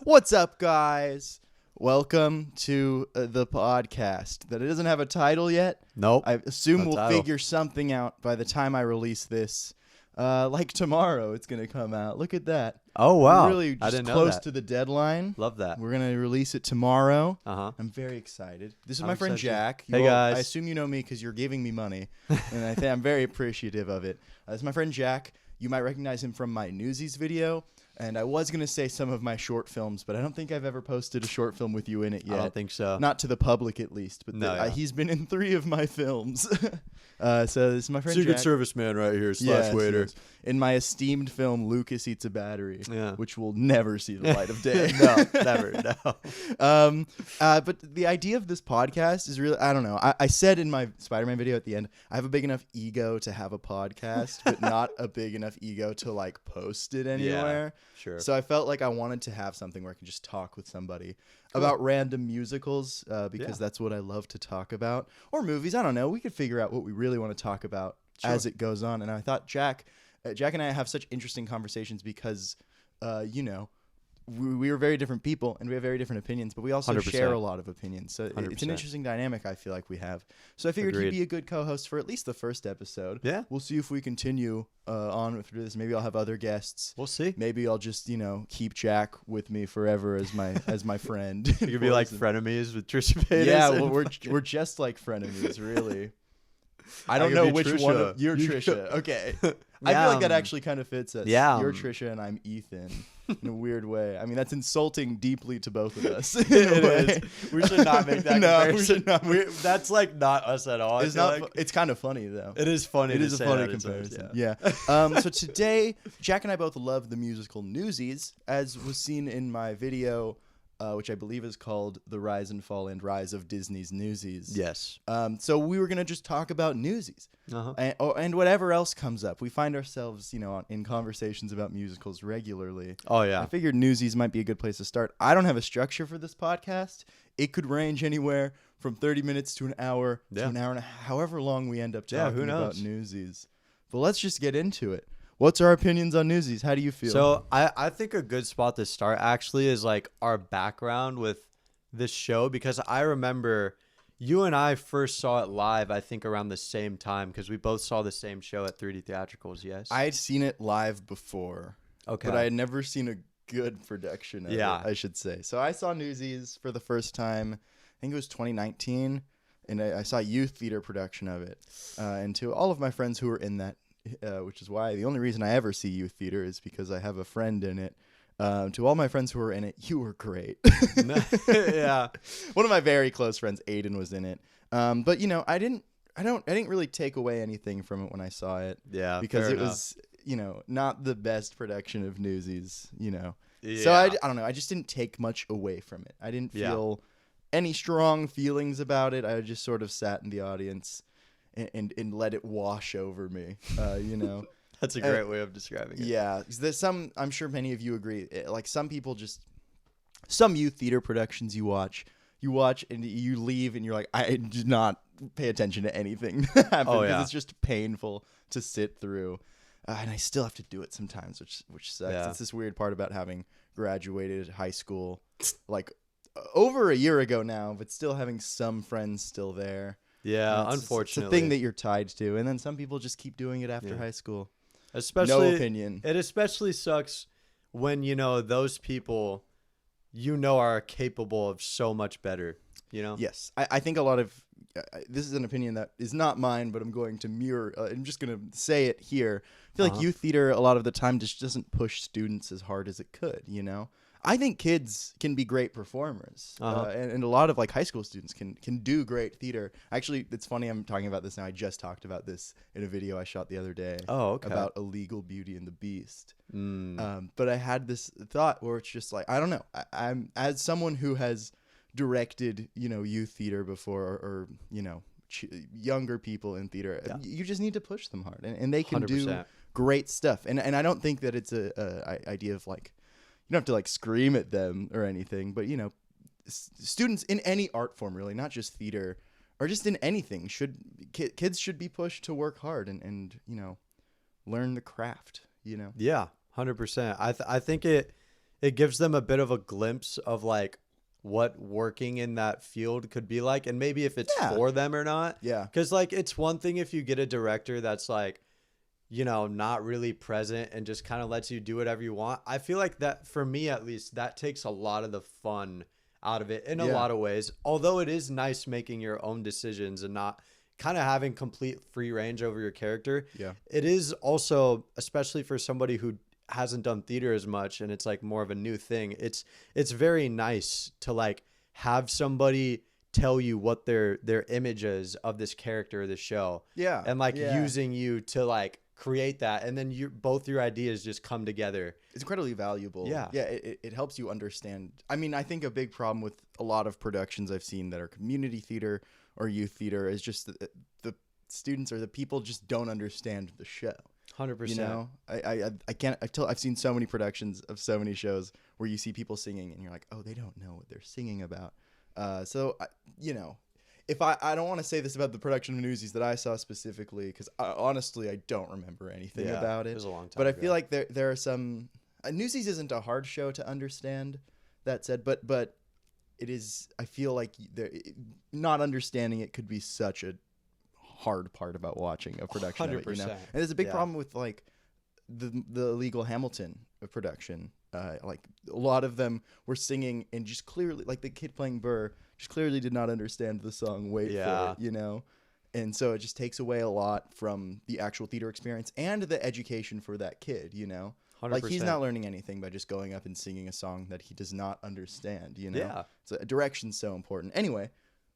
What's up, guys? Welcome to the podcast. That it doesn't have a title yet. Nope. I assume No we'll title. figure something out by the time I release this. Like tomorrow, it's going to come out. Look at that. Oh, wow. We're really I just didn't know close that. to the deadline. Love that. We're going to release it tomorrow. Uh-huh. I'm very excited. This is I'm my friend excited too. Jack. Hey, guys. I assume you know me because you're giving me money, and I think I'm very appreciative of it. This is my friend Jack. You might recognize him from my Newsies video. And I was going to say some of my short films, but I don't think I've ever posted a short film with you in it yet. I don't think so. Not to the public, at least. But No, yeah. he's been in 3 of my films. So this is my friend Secret Jack. Service man right here, Yes, /waiter. yes. In my esteemed film, Lucas Eats a Battery, Yeah. which will never see the light of day. No, never, no. But the idea of this podcast is really, I don't know. I said in my Spider-Man video at the end, I have a big enough ego to have a podcast, but not a big enough ego to like post it anywhere. Sure. So I felt like I wanted to have something where I could just talk with somebody about random musicals because that's what I love to talk about. Or movies. I don't know. We could figure out what we really want to talk about as it goes on. And I thought Jack and I have such interesting conversations because, we are very different people and we have very different opinions, but we also 100%. share a lot of opinions. So it's an 100%. interesting dynamic I feel like we have. So I figured Agreed. he'd be a good co-host for at least the first episode. Yeah. We'll see if we continue on through this. Maybe I'll have other guests. We'll see. Maybe I'll just, keep Jack with me forever as my friend. You could be like frenemies with Trisha Paytas. Yeah, well, we're just like frenemies, really. I don't could know be which Trisha. one of you're Trisha. Okay. I feel like that actually kind of fits us. Yeah. You're Trisha and I'm Ethan in a weird way. I mean, that's insulting deeply to both of us. It is. We should not make that No, we comparison. should not. That's like not us at all. It's not. It's kind of funny though. It is funny. It to is a say funny that it's us, comparison. Yeah. So today, Jack and I both love the musical Newsies, as was seen in my video, which I believe is called "The Rise and Fall and Rise of Disney's Newsies." Yes. So we were gonna just talk about Newsies, Uh-huh. and whatever else comes up. We find ourselves, in conversations about musicals regularly. Oh I yeah. figured Newsies might be a good place to start. I don't have a structure for this podcast. It could range anywhere from 30 minutes to an hour to an hour and a half, however long we end up Yeah, talking who about knows? Newsies. But let's just get into it. What's our opinions on Newsies? How do you feel? So I think a good spot to start actually is like our background with this show, because I remember you and I first saw it live, I think around the same time, because we both saw the same show at 3D Theatricals, yes? I had seen it live before, Okay. but I had never seen a good production of it, I should say. So I saw Newsies for the first time, I think it was 2019, and I saw a youth theater production of it. And to all of my friends who were in that, which is why the only reason I ever see youth theater is because I have a friend in it. To all my friends who were in it, you were great. Yeah. One of my very close friends, Aiden, was in it. But I didn't really take away anything from it when I saw it. Yeah. Because fair it was, not the best production of Newsies, Yeah. So I don't know. I just didn't take much away from it. I didn't feel any strong feelings about it. I just sort of sat in the audience and let it wash over me, That's a great way of describing it. Yeah, there's I'm sure many of you agree. Like some people some youth theater productions you watch and you leave and you're like, I did not pay attention to anything that happened because it's just painful to sit through. And I still have to do it sometimes, which sucks. Yeah. It's this weird part about having graduated high school, like over a year ago now, but still having some friends still there. Yeah, It's unfortunately. a thing that you're tied to, and then some people just keep doing it after high school. Especially, no opinion. It especially sucks when, those people, are capable of so much better, Yes. I think a lot of this is an opinion that is not mine, but I'm going to mirror. I'm just going to say it here. I feel like youth theater a lot of the time just doesn't push students as hard as it could, I think kids can be great performers, and a lot of like high school students can do great theater. Actually, it's funny I'm talking about this now. I just talked about this in a video I shot the other day about Illegal Beauty and the Beast. But I had this thought where it's just like, I don't know. I'm as someone who has directed, youth theater before or younger people in theater, you just need to push them hard and they can 100%. Do great stuff. And I don't think that it's a idea of like, you don't have to like scream at them or anything, but students in any art form, really, not just theater or just in anything, kids should be pushed to work hard and learn the craft. Yeah, 100%. I think it it gives them a bit of a glimpse of like what working in that field could be like, and maybe if it's Yeah. for them or not. Yeah. Because like it's one thing if you get a director that's like, you know, not really present and just kind of lets you do whatever you want. I feel like that, for me at least, that takes a lot of the fun out of it in a lot of ways. Although it is nice making your own decisions and not kind of having complete free range over your character. Yeah. It is also, especially for somebody who hasn't done theater as much and it's like more of a new thing, it's very nice to like have somebody tell you what their image is of this character or the show. Yeah. And like using you to like create that, and then you both your ideas just come together. It's incredibly valuable. Yeah. It helps you understand. I mean, I think a big problem with a lot of productions I've seen that are community theater or youth theater is just the students or the people just don't understand the show. 100%. You know, I can't. I've seen so many productions of so many shows where you see people singing and you're like, oh, they don't know what they're singing about. So you know, if I don't want to say this about the production of Newsies that I saw specifically, because honestly I don't remember anything about it. It was a long time but ago. I feel like there are some. Newsies isn't a hard show to understand. That said, but it is. I feel like not understanding it could be such a hard part about watching a production. 100%. Of it, you know? And there's a big problem with like the illegal Hamilton production. Like a lot of them were singing and just clearly, like the kid playing Burr, just clearly did not understand the song Wait for It, you know? And so it just takes away a lot from the actual theater experience and the education for that kid, you know? 100%. Like he's not learning anything by just going up and singing a song that he does not understand, you know? Yeah. So direction's so important. Anyway,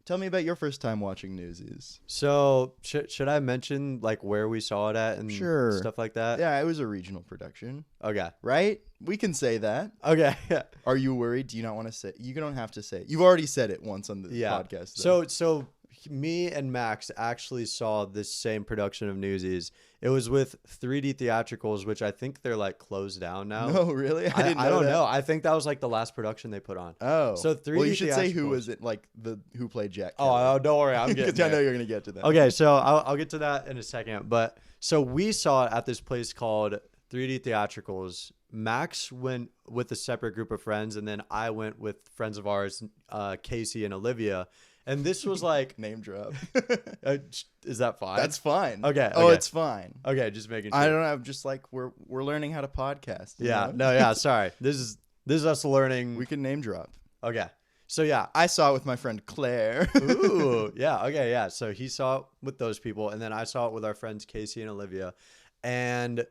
tell me about your first time watching Newsies. So should I mention like where we saw it at and stuff like that? Yeah, it was a regional production. Okay. Right? We can say that. Okay. Yeah. Are you worried? Do you not want to say? You don't have to say it. You've already said it once on the podcast. Though. So me and Max actually saw this same production of Newsies. It was with 3D Theatricals, which I think they're like closed down now. No, really? I didn't know. I don't know. I think that was like the last production they put on. Oh. So 3D Well, you should say who Theatricals. was it? Like who played Jack? Oh, don't worry. I'm getting Because I know there. you're gonna get to that. Okay, so I'll get to that in a second. But so we saw it at this place called 3D Theatricals. Max went with a separate group of friends, and then I went with friends of ours, Casey and Olivia. And this was like Name drop. Is that fine? That's fine. Okay. Oh, it's fine. Okay, just making sure. I don't know. I'm just like we're learning how to podcast. you Yeah. know? No. Yeah. Sorry. This is us learning. We can name drop. Okay. So yeah. I saw it with my friend Claire. Ooh. Yeah. Okay. Yeah. So he saw it with those people, and then I saw it with our friends Casey and Olivia, and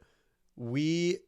we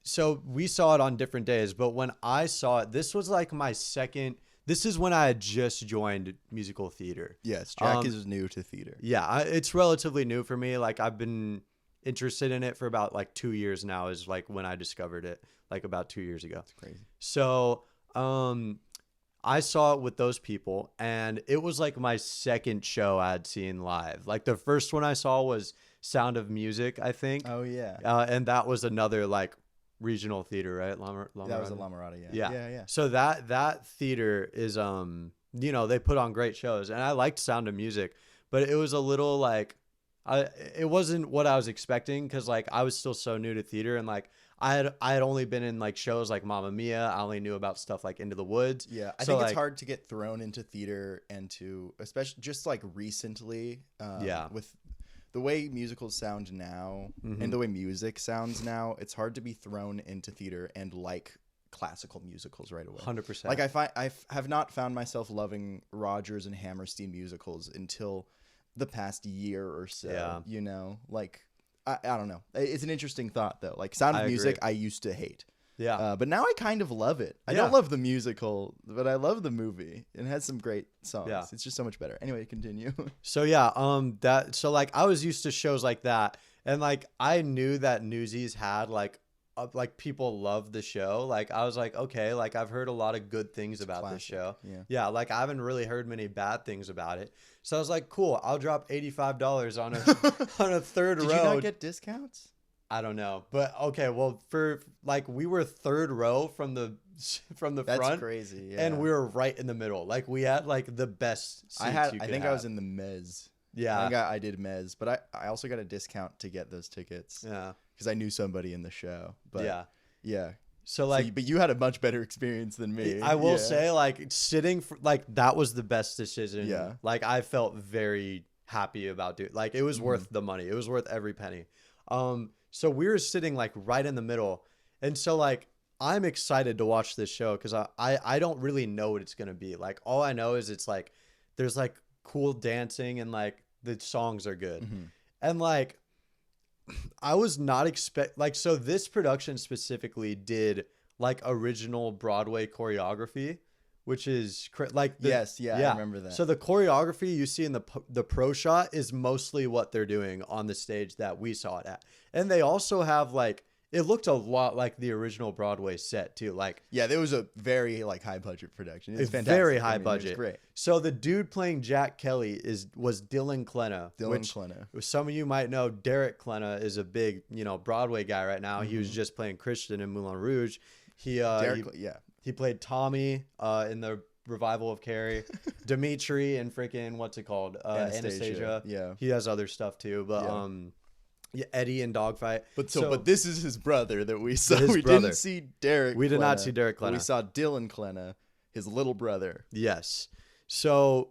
saw it on different days. But when I saw it, this was like my second. This is when I had just joined musical theater. Yes, Jack is new to theater. Yeah, it's relatively new for me. Like I've been interested in it for about like 2 years now. Is like when I discovered it, like about 2 years ago. That's crazy. So, I saw it with those people, and it was like my second show I'd seen live. Like the first one I saw was Sound of Music, I think. Oh yeah. And that was another like regional theater, right? That was a La Mirada, yeah. Yeah. So that theater is you know, they put on great shows, and I liked Sound of Music, but it was a little like it wasn't what I was expecting, because like I was still so new to theater, and like I had only been in like shows like Mamma Mia. I only knew about stuff like Into the Woods. Yeah, I think it's hard to get thrown into theater and to, especially just like recently, with the way musicals sound now and the way music sounds now, it's hard to be thrown into theater and like classical musicals right away. 100%. Like I have not found myself loving Rodgers and Hammerstein musicals until the past year or so. Yeah. You know, like I don't know. It's an interesting thought though. Like Sound of Music, I used to hate. Yeah. But now I kind of love it. I don't love the musical, but I love the movie. It has some great songs. Yeah. It's just so much better. Anyway, continue. So yeah, so like I was used to shows like that, and like I knew that Newsies had like people love the show. Like I was like, okay, like I've heard a lot of good things about this show. Yeah. Like I haven't really heard many bad things about it. So I was like, cool, I'll drop $85 on a third row. Did you not get discounts? I don't know, but okay. Well, for like we were third row from the front. That's crazy. Yeah. And we were right in the middle. Like we had like the best seats I think I was in the Mez. Yeah. I think I did Mez, but I also got a discount to get those tickets. Yeah. Because I knew somebody in the show. But yeah. So like, but you had a much better experience than me. I will say, like, sitting for like that was the best decision. Yeah. Like I felt very happy about it. Like it was worth the money. It was worth every penny. So we were sitting like right in the middle, and so like I'm excited to watch this show because I don't really know what it's gonna be. Like all I know is it's like there's like cool dancing and like the songs are good, and like. I was not so this production specifically did like original Broadway choreography, which is like yes, I remember that. So the choreography you see in the pro shot is mostly what they're doing on the stage that we saw it at, and they also have like it looked a lot like the original Broadway set too. Like there was a very like high budget production. It's fantastic. Very high budget. It's great. So the dude playing Jack Kelly was Dylan Klenna. Some of you might know Derek Klenna is a big Broadway guy right now. He was just playing Christian in Moulin Rouge. He played Tommy in the revival of Carrie. Dimitri in freaking what's it called Anastasia. Yeah, he has other stuff too, but Eddie in Dogfight. But this is his brother that we saw. We didn't see Derek. We did not see Derek Klenna. We saw Dylan Klenna, his little brother. Yes. So,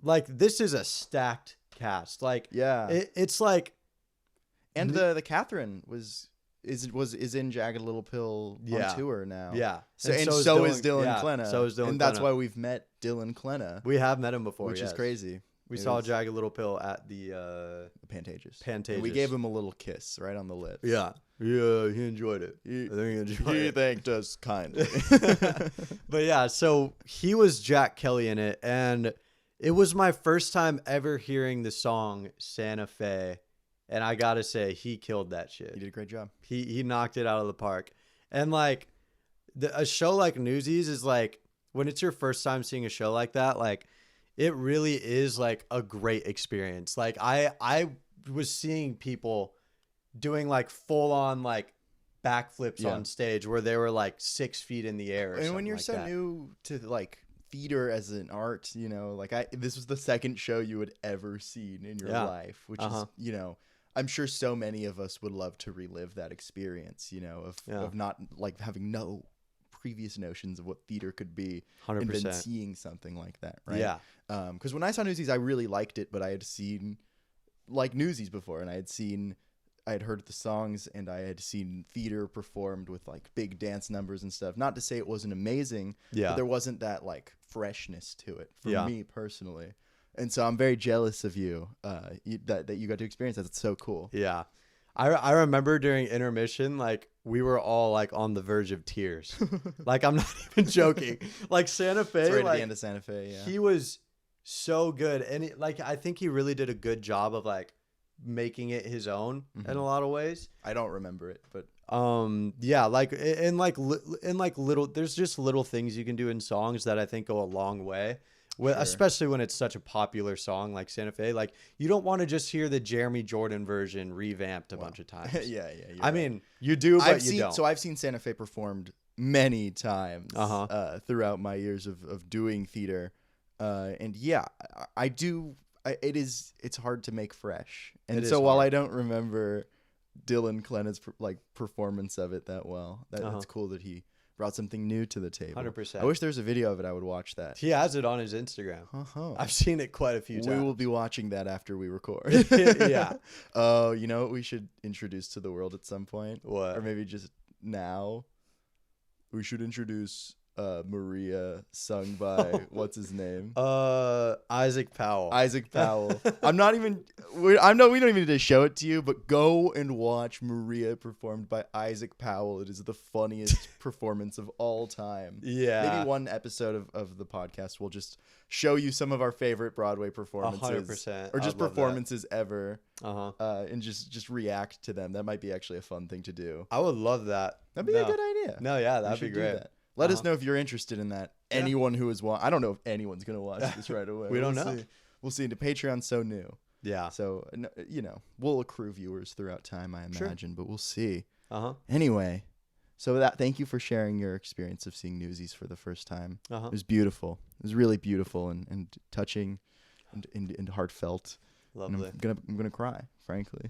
like, this is a stacked cast. Like, it's like, and the Catherine is in Jagged Little Pill on tour now. Yeah. So is Dylan Klenna. So is Dylan Klenna. And that's why we've met Dylan Klenna. We have met him before, which is crazy. We saw Jagged Little Pill at the Pantages. And we gave him a little kiss right on the lips. Yeah, he enjoyed it. He thanked us kindly. But yeah, so he was Jack Kelly in it, and it was my first time ever hearing the song Santa Fe, and I gotta say he killed that shit. He did a great job. He knocked it out of the park, and like a show like Newsies is like when it's your first time seeing a show like that, like. It really is like a great experience. Like I was seeing people doing like full on like backflips on stage where they were like 6 feet in the air. And when you're so new to like theater as an art, like this was the second show you had ever seen in your life, which is, I'm sure so many of us would love to relive that experience, of not like having no previous notions of what theater could be 100%. And then seeing something like that, right? Yeah. Because when I saw Newsies, I really liked it, but I had seen like Newsies before, and I had heard the songs, and I had seen theater performed with like big dance numbers and stuff. Not to say it wasn't amazing, but there wasn't that like freshness to it for me personally. And so I'm very jealous of you, that you got to experience that. It's so cool. Yeah. I remember during intermission, like we were all like on the verge of tears. Like I'm not even joking. Like Santa Fe, it's right like, at the end of Santa Fe. Yeah, he was so good, and I think he really did a good job of like making it his own in a lot of ways. I don't remember it, but like there's just little things you can do in songs that I think go a long way. Especially when it's such a popular song like Santa Fe, like you don't want to just hear the Jeremy Jordan version revamped a bunch of times. Yeah. I mean, you do, but you don't. So I've seen Santa Fe performed many times throughout my years of doing theater, and I do. It's hard to make fresh, and so while I don't remember Dylan Klenna's performance of it that well, it's cool that he brought something new to the table. 100%. I wish there was a video of it. I would watch that. He has it on his Instagram. I've seen it quite a few times. We will be watching that after we record. Yeah. Oh, you know what we should introduce to the world at some point? What? Or maybe just now. We should introduce Maria, sung by what's his name? Isaac Powell. I'm not even. We don't even need to show it to you, but go and watch Maria performed by Isaac Powell. It is the funniest performance of all time. Yeah. Maybe one episode of the podcast will just show you some of our favorite Broadway performances, 100%, or just performances ever. And just react to them. That might be actually a fun thing to do. I would love that. That'd be a good idea. No, yeah, that'd be great. Let us know if you're interested in that. Yeah. Anyone who is I don't know if anyone's gonna watch this right away. We don't know. We'll see. The Patreon's so new. Yeah. So we'll accrue viewers throughout time, I imagine, but we'll see. Anyway, so thank you for sharing your experience of seeing Newsies for the first time. It was beautiful. It was really beautiful and touching, and heartfelt. Lovely. And I'm gonna cry, frankly.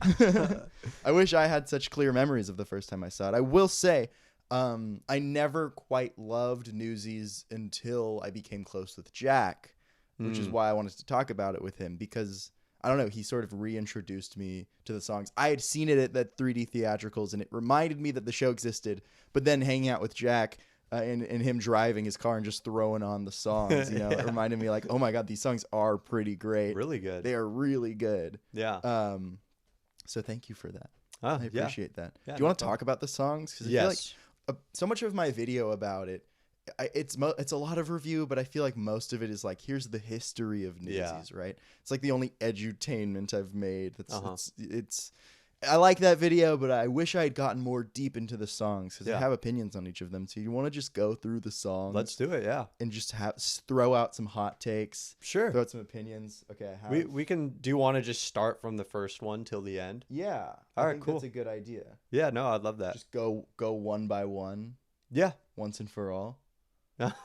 I wish I had such clear memories of the first time I saw it. I will say, I never quite loved Newsies until I became close with Jack, which is why I wanted to talk about it with him, because I don't know, he sort of reintroduced me to the songs. I had seen it at that 3D theatricals, and it reminded me that the show existed. But then hanging out with Jack and him driving his car and just throwing on the songs, you know, it reminded me like, oh my God, these songs are pretty great. Really good. They are really good. Yeah. So thank you for that. Oh, I appreciate that. Yeah, Do you want to talk about the songs? Because I feel like so much of my video about it, it's a lot of review, but I feel like most of it is like, here's the history of Newsies, right? It's like the only edutainment I've made. It's I like that video, but I wish I had gotten more deep into the songs, because I have opinions on each of them. So you want to just go through the songs? Let's do it. Yeah, and just throw out some hot takes. Sure. Throw out some opinions. Okay. We can. Do you want to just start from the first one till the end? Yeah. All right. I think Cool. That's a good idea. Yeah. No, I'd love that. Just go one by one. Yeah. Once and for all. Oh.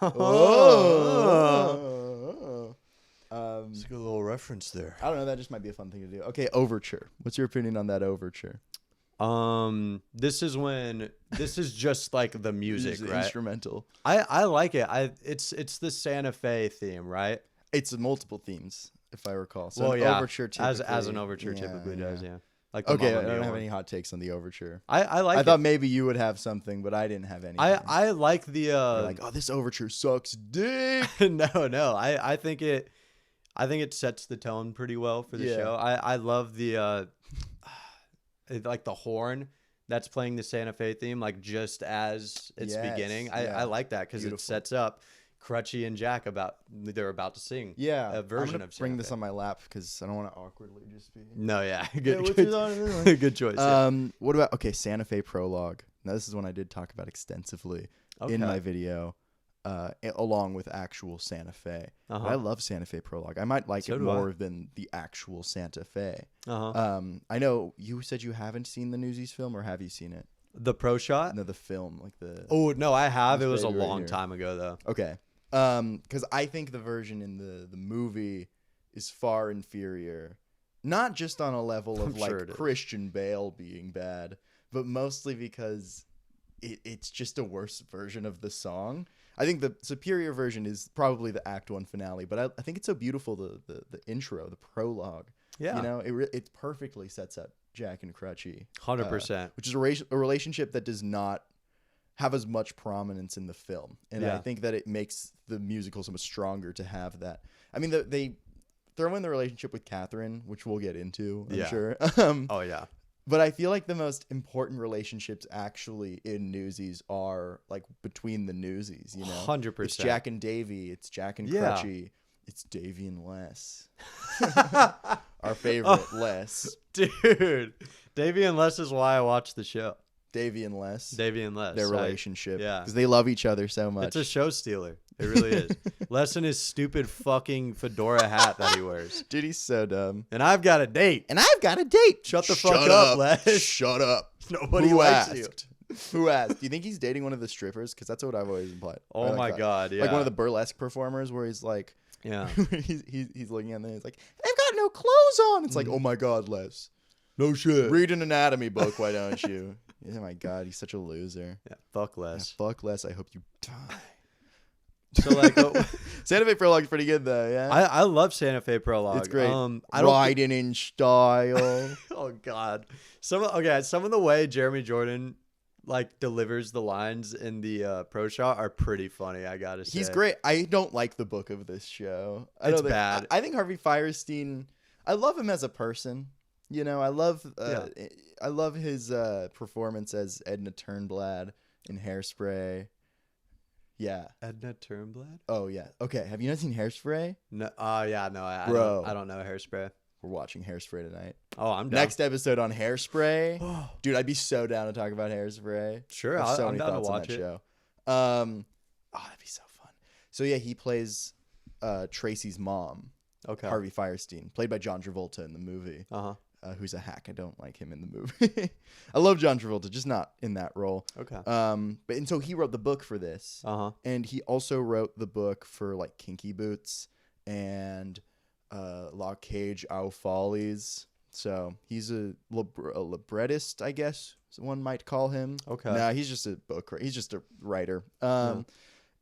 It's a good little reference there. I don't know. That just might be a fun thing to do. Okay, Overture. What's your opinion on that Overture? This is just like the music, right? Instrumental. I like it. It's the Santa Fe theme, right? It's multiple themes, if I recall. So well, yeah. Overture as an overture typically does, yeah. Like okay, I don't have any hot takes on the Overture. I thought maybe you would have something, but I didn't have any. I like the You're like, oh, this Overture sucks dick. No. I think it sets the tone pretty well for the show. I love the like the horn that's playing the Santa Fe theme, like just as it's beginning. I like that because it sets up Crutchy and Jack they're about to sing. Yeah, a version of Santa bring this Fe. on my lap because I don't want to awkwardly just be. No, yeah, good, good choice. What about Santa Fe prologue? Now this is one I did talk about extensively in my video. Along with actual Santa Fe. I love Santa Fe prologue. I might like it more than the actual Santa Fe. I know you said you haven't seen the Newsies film, or have you seen it? The pro shot? No, the film, like the. Oh no, I have. It was a long time ago though. Okay, because I think the version in the movie is far inferior, not just on a level of Christian Bale being bad, but mostly because it's just a worse version of the song. I think the superior version is probably the Act 1 finale, but I think it's so beautiful, the intro, the prologue. Yeah. You know, it perfectly sets up Jack and Crutchy. 100%. Which is a relationship that does not have as much prominence in the film. And I think that it makes the musical so much stronger to have that. I mean, they throw in the relationship with Catherine, which we'll get into, I'm sure. Oh, yeah. But I feel like the most important relationships actually in Newsies are like between the Newsies, you know? 100%. It's Jack and Davy. It's Jack and Crutchy. It's Davy and Les. Our favorite Les. Dude. Davy and Les is why I watch the show. Davy and Les. Davy and Les. Their relationship. Yeah. Because they love each other so much. It's a show stealer. It really is. Les and his stupid fucking fedora hat that he wears. Dude, he's so dumb. And I've got a date. Shut the fuck up, Les. Shut up. Nobody likes you. Who asked? Do you think he's dating one of the strippers? Because that's what I've always implied. Oh my God, yeah. Like one of the burlesque performers where he's like, he's looking at them. He's like, they've got no clothes on. It's like, oh my God, Les. No shit. Read an anatomy book, why don't you? Oh my God, he's such a loser. Yeah, fuck Les. Yeah, fuck Les. I hope you die. So like, Santa Fe prologue's pretty good though. Yeah, I love Santa Fe prologue. It's great. Riding in style. Oh God, some of the way Jeremy Jordan like delivers the lines in the pro shot are pretty funny. I gotta say, he's great. I don't like the book of this show. It's bad. I think Harvey Fierstein. I love him as a person. You know, I love his performance as Edna Turnblad in Hairspray. Yeah. Edna Turnblad? Oh, yeah. Okay. Have you not seen Hairspray? No. Yeah. No. I don't know Hairspray. We're watching Hairspray tonight. Oh, I'm down. Next episode on Hairspray. Dude, I'd be so down to talk about Hairspray. Sure. I'm down to watch it. Show. Oh, that'd be so fun. So, yeah, he plays Tracy's mom. Okay. Harvey Fierstein, played by John Travolta in the movie. Who's a hack. I don't like him in the movie. I love John Travolta, just not in that role. Okay. And so he wrote the book for this. And he also wrote the book for like Kinky Boots and La Cage aux Follies. So he's a librettist, I guess one might call him. Okay. Nah, he's just he's just a writer.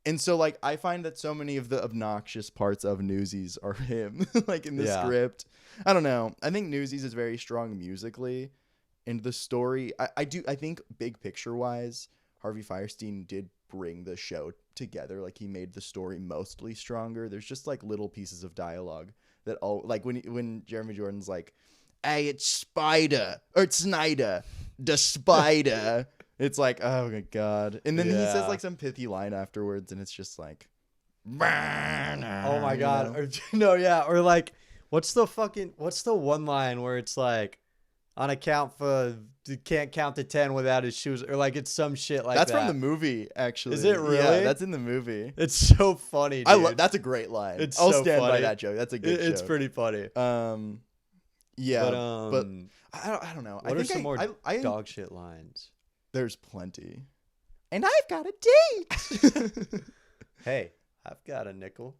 And so, like, I find that so many of the obnoxious parts of Newsies are him, like, in the script. I don't know. I think Newsies is very strong musically. And the story, I think big picture-wise, Harvey Fierstein did bring the show together. Like, he made the story mostly stronger. There's just, like, little pieces of dialogue that all... Like, when Jeremy Jordan's like, hey, it's Spider, or it's Snyder, the Spider... It's like, oh my god. And then he says like some pithy line afterwards, and it's just like, oh my god. Or, no, yeah. Or like, what's the one line where it's like, on a count for, you can't count to 10 without his shoes, or like it's some shit like that's that. That's from the movie, actually. Is it really? Yeah, that's in the movie. It's so funny, dude. That's a great line. I'll stand funny. by that joke. That's a good joke. It's pretty funny. Yeah, but I don't know. What are some more dog shit lines? There's plenty. And I've got a date. Hey, I've got a nickel.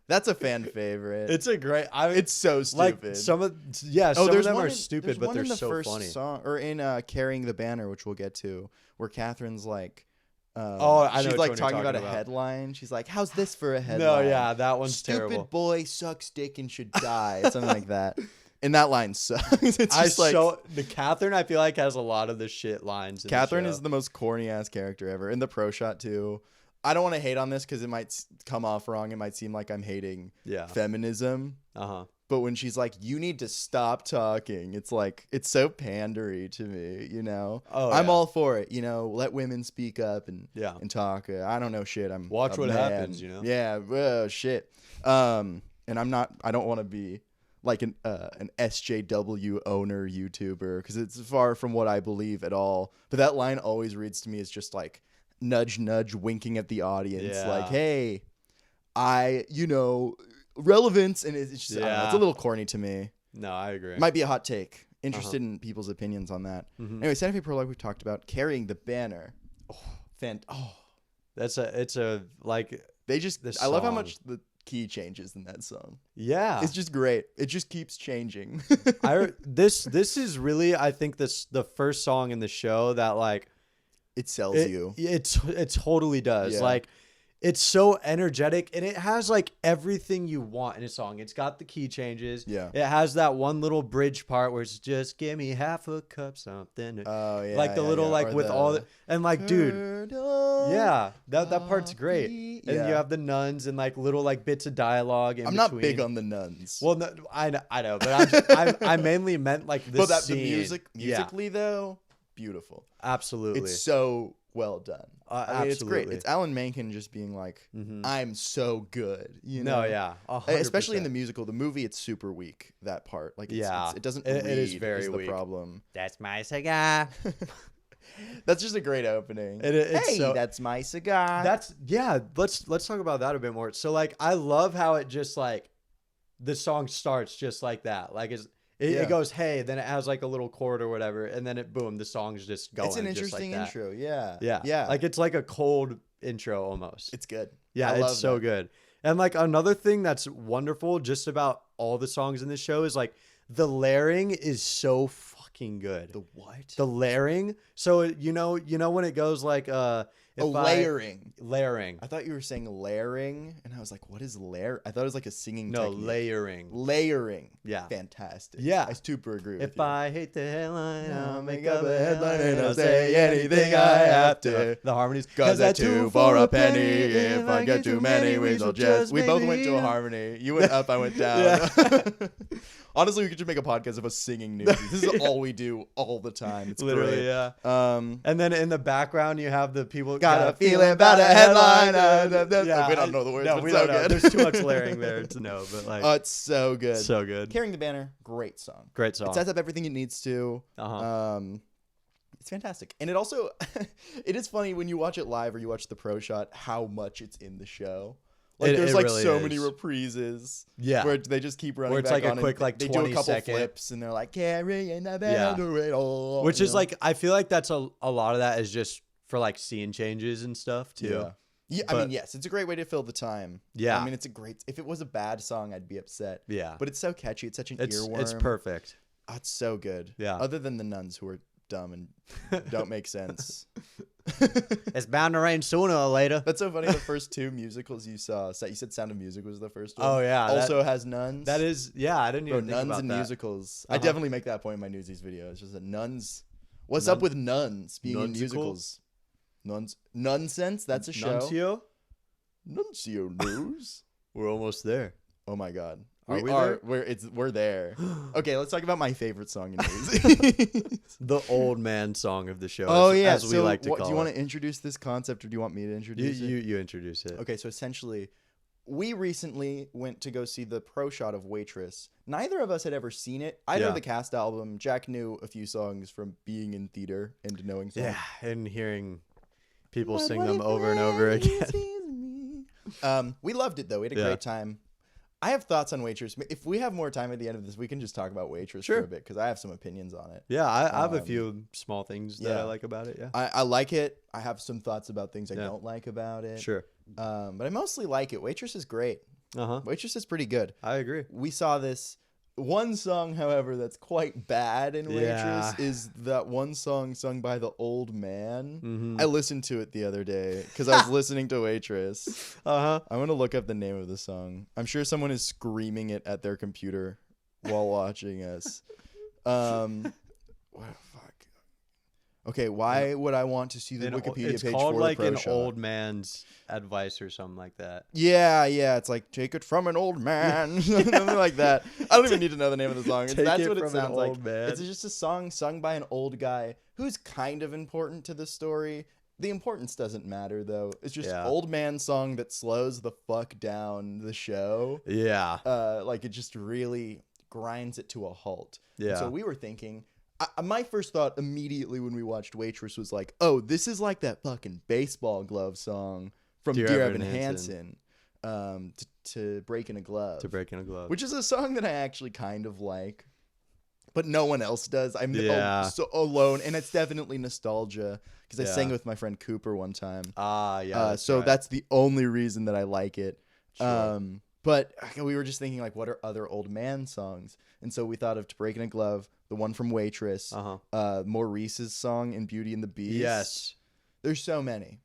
That's a fan favorite. It's a great. It's so stupid. Like some of them are stupid, but they're so funny. Song, or in Carrying the Banner, which we'll get to, where Catherine's like, I know she's what like you're talking about about a headline. She's like, "How's this for a headline?" No, yeah, that one's Stupid terrible. Boy sucks dick and should die, something like that. And that line sucks. It's just the Catherine, I feel like, has a lot of the shit lines. Catherine is the most corny ass character ever. In the pro shot too. I don't want to hate on this because it might come off wrong. It might seem like I'm hating feminism. But when she's like, "You need to stop talking," it's like, it's so pandery to me, you know. I'm all for it, you know. Let women speak up and talk. I don't know shit. I'm watch what man. happens, you know. Yeah, shit. And I don't want to be like an SJW owner YouTuber, because it's far from what I believe at all. But that line always reads to me as just like nudge, nudge, winking at the audience, like, hey, relevance, and it's just, I don't know, it's a little corny to me. No, I agree. Might be a hot take. Interested in people's opinions on that. Anyway, Santa Fe Pro, like we've talked about, Carrying the Banner. I love how much the key changes in that song. Yeah, it's just great. It just keeps changing. This is really, I think, the first song in the show that like it sells you. It totally does. Yeah. Like, it's so energetic, and it has like everything you want in a song. It's got the key changes. Yeah. It has that one little bridge part where it's just give me half a cup something. Oh yeah. Like the little like with all the and like dude. Yeah. That part's great. And you have the nuns and like little like bits of dialogue. I'm not big on the nuns. Well, no, I know, but I mainly meant like the scene. The musically though, beautiful. Absolutely. It's so well done. I mean, it's great. It's Alan Menken just being like, I'm so good. You know? No, yeah. 100%. Especially in the musical. The movie, it's super weak, that part. Like, it doesn't read, it is very weak. The problem. That's my cigar. That's just a great opening. That's my cigar. Let's talk about that a bit more. So, like, I love how it just, like, the song starts just like that. Like, it goes, hey, then it has like a little chord or whatever, and then the song's just going. It's an interesting intro, yeah. Like, it's like a cold intro almost. It's good. Yeah, it's so good. And like another thing that's wonderful just about all the songs in this show is like the layering is so fucking good. The what? The layering. So you know when it goes like layering. Layering. I thought you were saying layering, and I was like, what is layer? I thought it was like a singing technique. Layering. Layering. Yeah. Fantastic. Yeah. I super agree with you. If I hate the headline, I'll make up a headline and I'll say anything I have to. The harmonies. Cause at 2 for a penny, if I get too many wings, I'll just... We both went to a harmony. You went up, I went down. Honestly, we could just make a podcast of us singing Newsies. This is all we do all the time. It's literally great. Yeah. And then in the background, you have the people got a feeling about a headline. We don't know the words. No, but we so don't know. good. There's too much layering there to know. But like, oh, it's so good. So good. Carrying the Banner, great song. Great song. It sets up everything it needs to. It's fantastic, and it also it is funny when you watch it live or you watch the pro shot how much it's in the show. Like there's like really so many reprises. Yeah. Where they just keep running. Where it's back like on a quick like 20 second. They do a couple flips and they're like carrying the banner. Which is like I feel like that's a lot of that is just for like scene changes and stuff too. Yeah, I mean, yes, it's a great way to fill the time. Yeah. I mean, if it was a bad song, I'd be upset. Yeah. But it's so catchy. It's such an earworm. It's perfect. Oh, it's so good. Yeah. Other than the nuns who are dumb and don't make sense. It's bound to rain sooner or later. That's so funny. The first two musicals you saw, you said Sound of Music was the first one. Oh, yeah. Also has nuns. That is, yeah, I didn't even think nuns about and that. musicals. I definitely make that point in my Newsies video. It's just that nuns. What's up with nuns being in musicals? Nonsense. That's a show. Nuncio news. We're almost there. Oh my god. Are we there? We're there. Okay, let's talk about my favorite song in Newsies. The old man song of the show. Oh yeah, as we like to call it. Do you want to introduce this concept, or do you want me to introduce it? You introduce it. Okay, so essentially, we recently went to go see the pro shot of Waitress. Neither of us had ever seen it. I know the cast album. Jack knew a few songs from being in theater and knowing songs. Yeah, and hearing people sing them over and over again. We loved it though. We had a great time. I have thoughts on Waitress. If we have more time at the end of this, we can just talk about Waitress for a bit because I have some opinions on it. Yeah, I have a few small things that I like about it. Yeah, I like it. I have some thoughts about things I don't like about it. Sure. But I mostly like it. Waitress is great. Waitress is pretty good. I agree. We saw this. One song, however, that's quite bad in Waitress is that one song sung by the old man. I listened to it the other day because I was listening to Waitress. I'm going to look up the name of the song. I'm sure someone is screaming it at their computer while watching us. What the fuck? Okay, why would I want to see the Wikipedia it's page called for like the pro an shot? old man's advice or something like that. Yeah, it's like take it from an old man, something like that. I don't even need to know the name of the song. That's what it sounds like. It's just a song sung by an old guy who's kind of important to the story. The importance doesn't matter though. It's just old man song that slows the fuck down the show. Yeah. Like it just really grinds it to a halt. Yeah. And so we were thinking. My first thought immediately when we watched Waitress was like, oh, this is like that fucking baseball glove song from Dear Evan Hansen to Break in a Glove. To Break in a Glove. Which is a song that I actually kind of like, but no one else does. I'm so alone, and it's definitely nostalgia because I sang it with my friend Cooper one time. So that's the only reason that I like it. Sure. But we were just thinking, like, what are other old man songs? And so we thought of To Break in a Glove, the one from Waitress, Maurice's song in Beauty and the Beast. Yes. There's so many.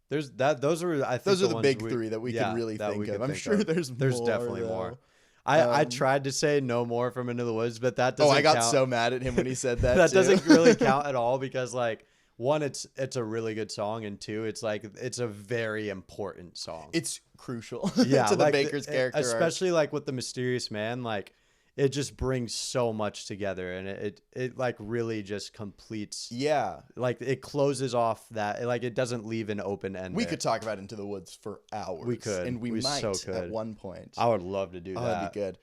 Those are the big three that we can really think of. I'm sure there's definitely though. more. I tried to say no more from Into the Woods, but that doesn't count. I got so mad at him when he said that. That doesn't really count at all because, like, one, it's a really good song, and two, it's like it's a very important song. It's crucial to the Baker's character, especially like with the Mysterious Man. Like, it just brings so much together, and it like really just completes. Yeah, like it closes off that. Like it doesn't leave an open end. We could talk about Into the Woods for hours. We could, and we might at one point. I would love to do that. That'd be good.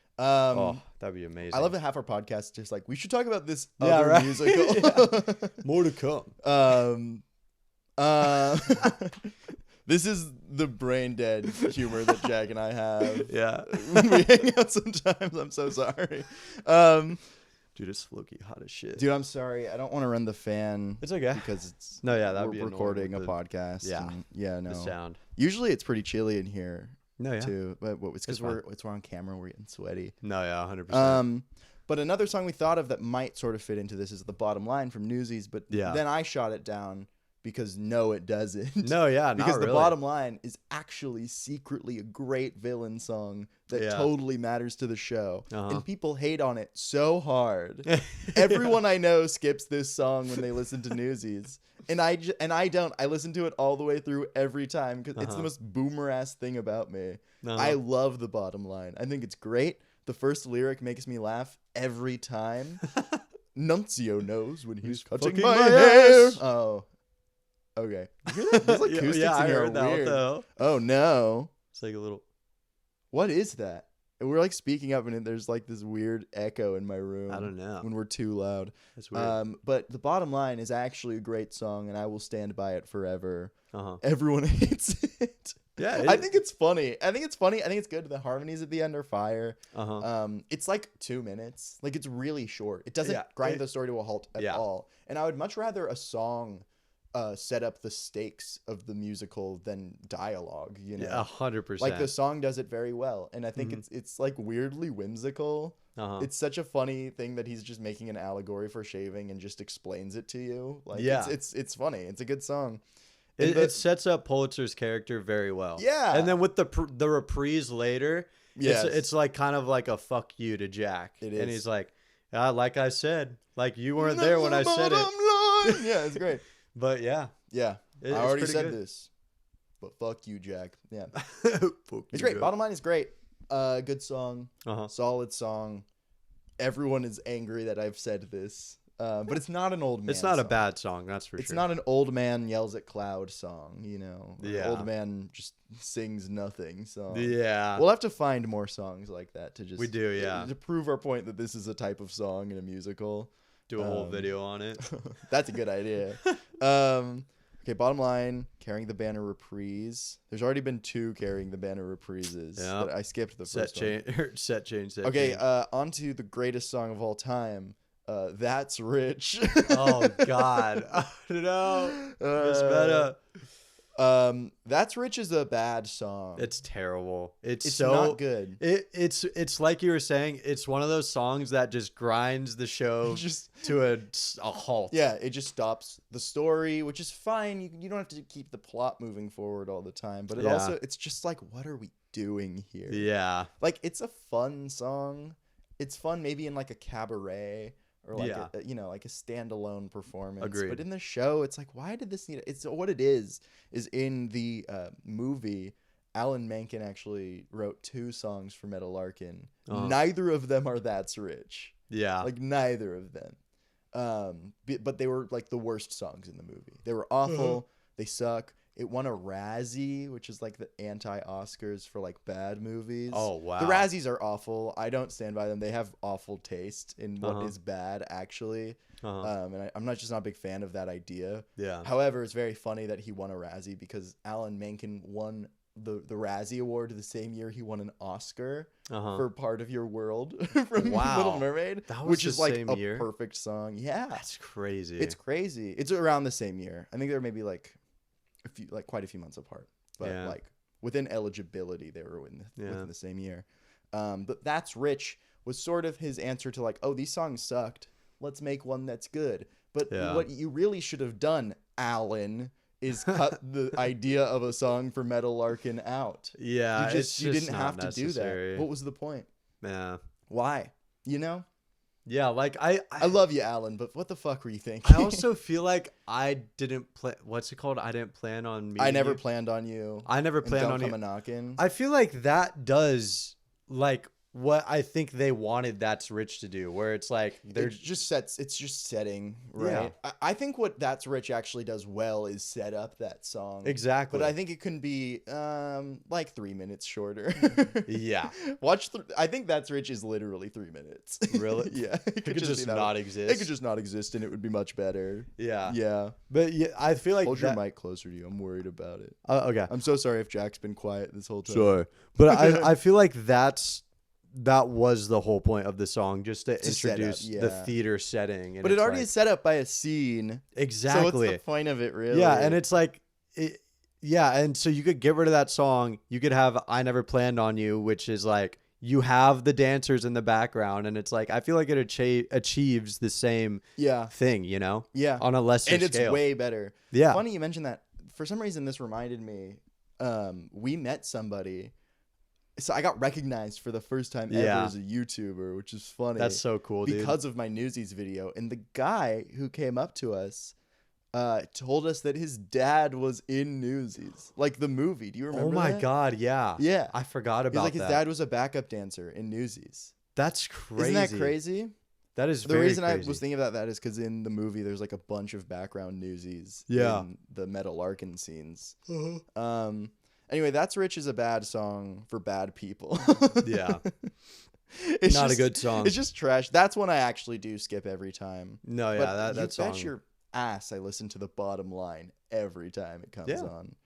That'd be amazing. I love that half our podcast just like we should talk about this other musical. More to come. This is the brain dead humor that Jack and I have. Yeah. When we hang out sometimes. I'm so sorry. Dude, it's Floki hot as shit. Dude, I'm sorry. I don't want to run the fan. It's okay. Because it's that'd be recording a podcast. Yeah. No. The sound. Usually it's pretty chilly in here. Too. But it's because we're on camera, we're getting sweaty. 100%. But another song we thought of that might sort of fit into this is The Bottom Line from Newsies, but then I shot it down because no, it doesn't. Because The Bottom Line is actually secretly a great villain song that totally matters to the show. And people hate on it so hard. Everyone I know skips this song when they listen to Newsies. And I don't. I listen to it all the way through every time because it's the most boomer ass thing about me. I love The Bottom Line. I think it's great. The first lyric makes me laugh every time. Nuncio knows when he's cutting my hair. Oh, okay. Those acoustics in here are weird. Oh no! It's like a little. What is that? And we're like speaking up, and there's like this weird echo in my room. I don't know when we're too loud. That's weird. But The Bottom Line is actually a great song, and I will stand by it forever. Everyone hates it. Yeah, I think it's funny. I think it's good. The harmonies at the end are fire. It's like 2 minutes. Like it's really short. It doesn't grind the story to a halt at all. And I would much rather a song set up the stakes of the musical than dialogue, you know. Yeah, 100%. Like the song does it very well, and I think it's like weirdly whimsical. It's such a funny thing that he's just making an allegory for shaving and just explains it to you. Like it's funny. It's a good song. It sets up Pulitzer's character very well. Yeah. And then with the reprise later, it's like kind of like a fuck you to Jack. It is. And he's like I said, like you weren't there when I said it. Yeah, it's great. But yeah. I already said good. this. But fuck you, Jack. Yeah. Fuck It's you, great. Jack. Bottom line is great. Good song. Solid song. Everyone is angry that I've said this. But it's not an old man It's not song. a bad song, that's for sure. It's not an old man yells at cloud song, you know. Or Yeah. Old man just sings nothing song. Yeah. We'll have to find more songs like that to just We do, yeah. to prove our point that this is a type of song in a musical. Do a whole video on it. That's a good idea. Okay, bottom line, Carrying the Banner reprise. There's already been 2 Carrying the Banner reprises. Yeah. But I skipped the first one. Set change. Okay, on to the greatest song of all time. That's Rich. Oh God. No. Miss Meta. That's Rich is a bad song. It's terrible. It's It's so not good. It's like you were saying. It's one of those songs that just grinds the show Just to a halt. yeah, it just stops the story, which is fine. You don't have to keep the plot moving forward all the time, but it's just like, what are we doing here? Yeah. Like, it's a fun song. It's fun maybe in like a cabaret or like like a standalone performance. Agreed. But in the show, it's like, why did this need? It's what it is in the movie. Alan Menken actually wrote 2 songs for Meadowlarkin. Neither of them are That's Rich. Yeah. Like, neither of them. But they were like the worst songs in the movie. They were awful. They suck. It won a Razzie, which is like the anti-Oscars for like bad movies. Oh, wow. The Razzies are awful. I don't stand by them. They have awful taste in what is bad, actually. And I'm not a big fan of that idea. Yeah. However, it's very funny that he won a Razzie because Alan Menken won the Razzie Award the same year he won an Oscar for Part of Your World from Little Mermaid, which is like a perfect song. Yeah. That's crazy. It's crazy. It's around the same year. I think there may be like quite a few months apart, but like within eligibility they were within the same year. But That's Rich was sort of his answer to like, oh, these songs sucked, let's make one that's good. But what you really should have done, Alan, is cut the idea of a song for Meadowlarkin out. Yeah, you didn't have to do that. What was the point? Yeah. Why? You know? Yeah, like I love you, Alan, but what the fuck were you thinking? I also feel like I didn't plan. What's it called? I didn't plan on meeting I never you. planned on you. I never planned on you. Don't come a knocking. I feel like that does like what I think they wanted That's Rich to do, where it's like it's just setting, right? Yeah. I think what That's Rich actually does well is set up that song. Exactly. But I think it can be like 3 minutes shorter. Yeah. I think That's Rich is literally 3 minutes. Really? Yeah. It could just not exist. It could just not exist and it would be much better. Yeah. Yeah. But yeah, I feel like Hold your mic closer to you. I'm worried about it. Okay. I'm so sorry if Jack's been quiet this whole time. Sure. But I feel like that was the whole point of the song, just to introduce the theater setting. And but it already is set up by a scene. Exactly. So what's the point of it, really? Yeah, and it's like, and so you could get rid of that song. You could have I Never Planned on You, which is like, you have the dancers in the background, and it's like, I feel like it achieves the same thing, you know? Yeah. On a lesser scale. And it's way better. Yeah. Funny you mentioned that. For some reason, this reminded me, we met somebody. So I got recognized for the first time ever as a YouTuber, which is funny. That's so cool, dude. Because of my Newsies video. And the guy who came up to us told us that his dad was in Newsies. Like the movie. Do you remember that? Oh my God, yeah. Yeah. I forgot about that. His dad was a backup dancer in Newsies. That's crazy. Isn't that crazy? That is the very reason crazy. I was thinking about that is because in the movie there's like a bunch of background Newsies in the Meadowlarkin scenes. Anyway, That's Rich is a bad song for bad people. Yeah. It's not just a good song. It's just trash. That's one I actually do skip every time. No, yeah, but that song. bet your ass I listen to The Bottom Line every time it comes on.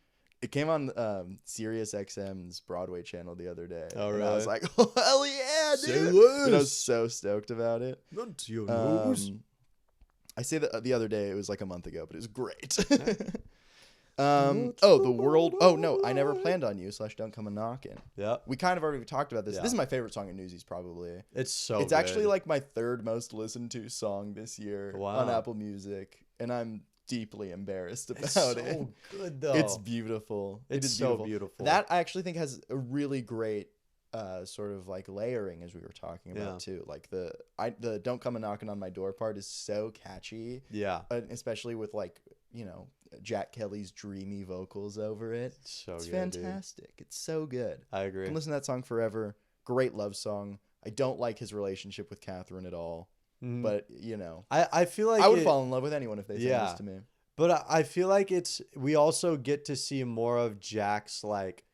It came on Sirius XM's Broadway channel the other day. Oh, and really? I was like, oh, hell yeah, dude. Say less. And I was so stoked about it. Not to your nose. I say that the other day. It was like a month ago, but it was great. What's The the world. world Oh no, I never like? planned on you. / Don't come a knocking. Yeah. We kind of already talked about this. Yeah. This is my favorite song in Newsies, probably. It's so It's good. actually like my third most listened to song this year on Wow. Apple Music, and I'm deeply embarrassed about It's so it. good though. It's beautiful. It It's is so beautiful. That I actually think has a really great sort of like layering, as we were talking about too. Like the "Don't Come a Knocking on My Door" part is so catchy. Yeah. Especially with like, you know, Jack Kelly's dreamy vocals over it. It's so It's good, dude. fantastic. It's so good. I I agree. can listen to that song forever. Great love song. I don't like his relationship with Catherine at all, Mhm. but you know, I feel like I would fall in love with anyone if they said Yeah. this to me. But I feel like we also get to see more of Jack's like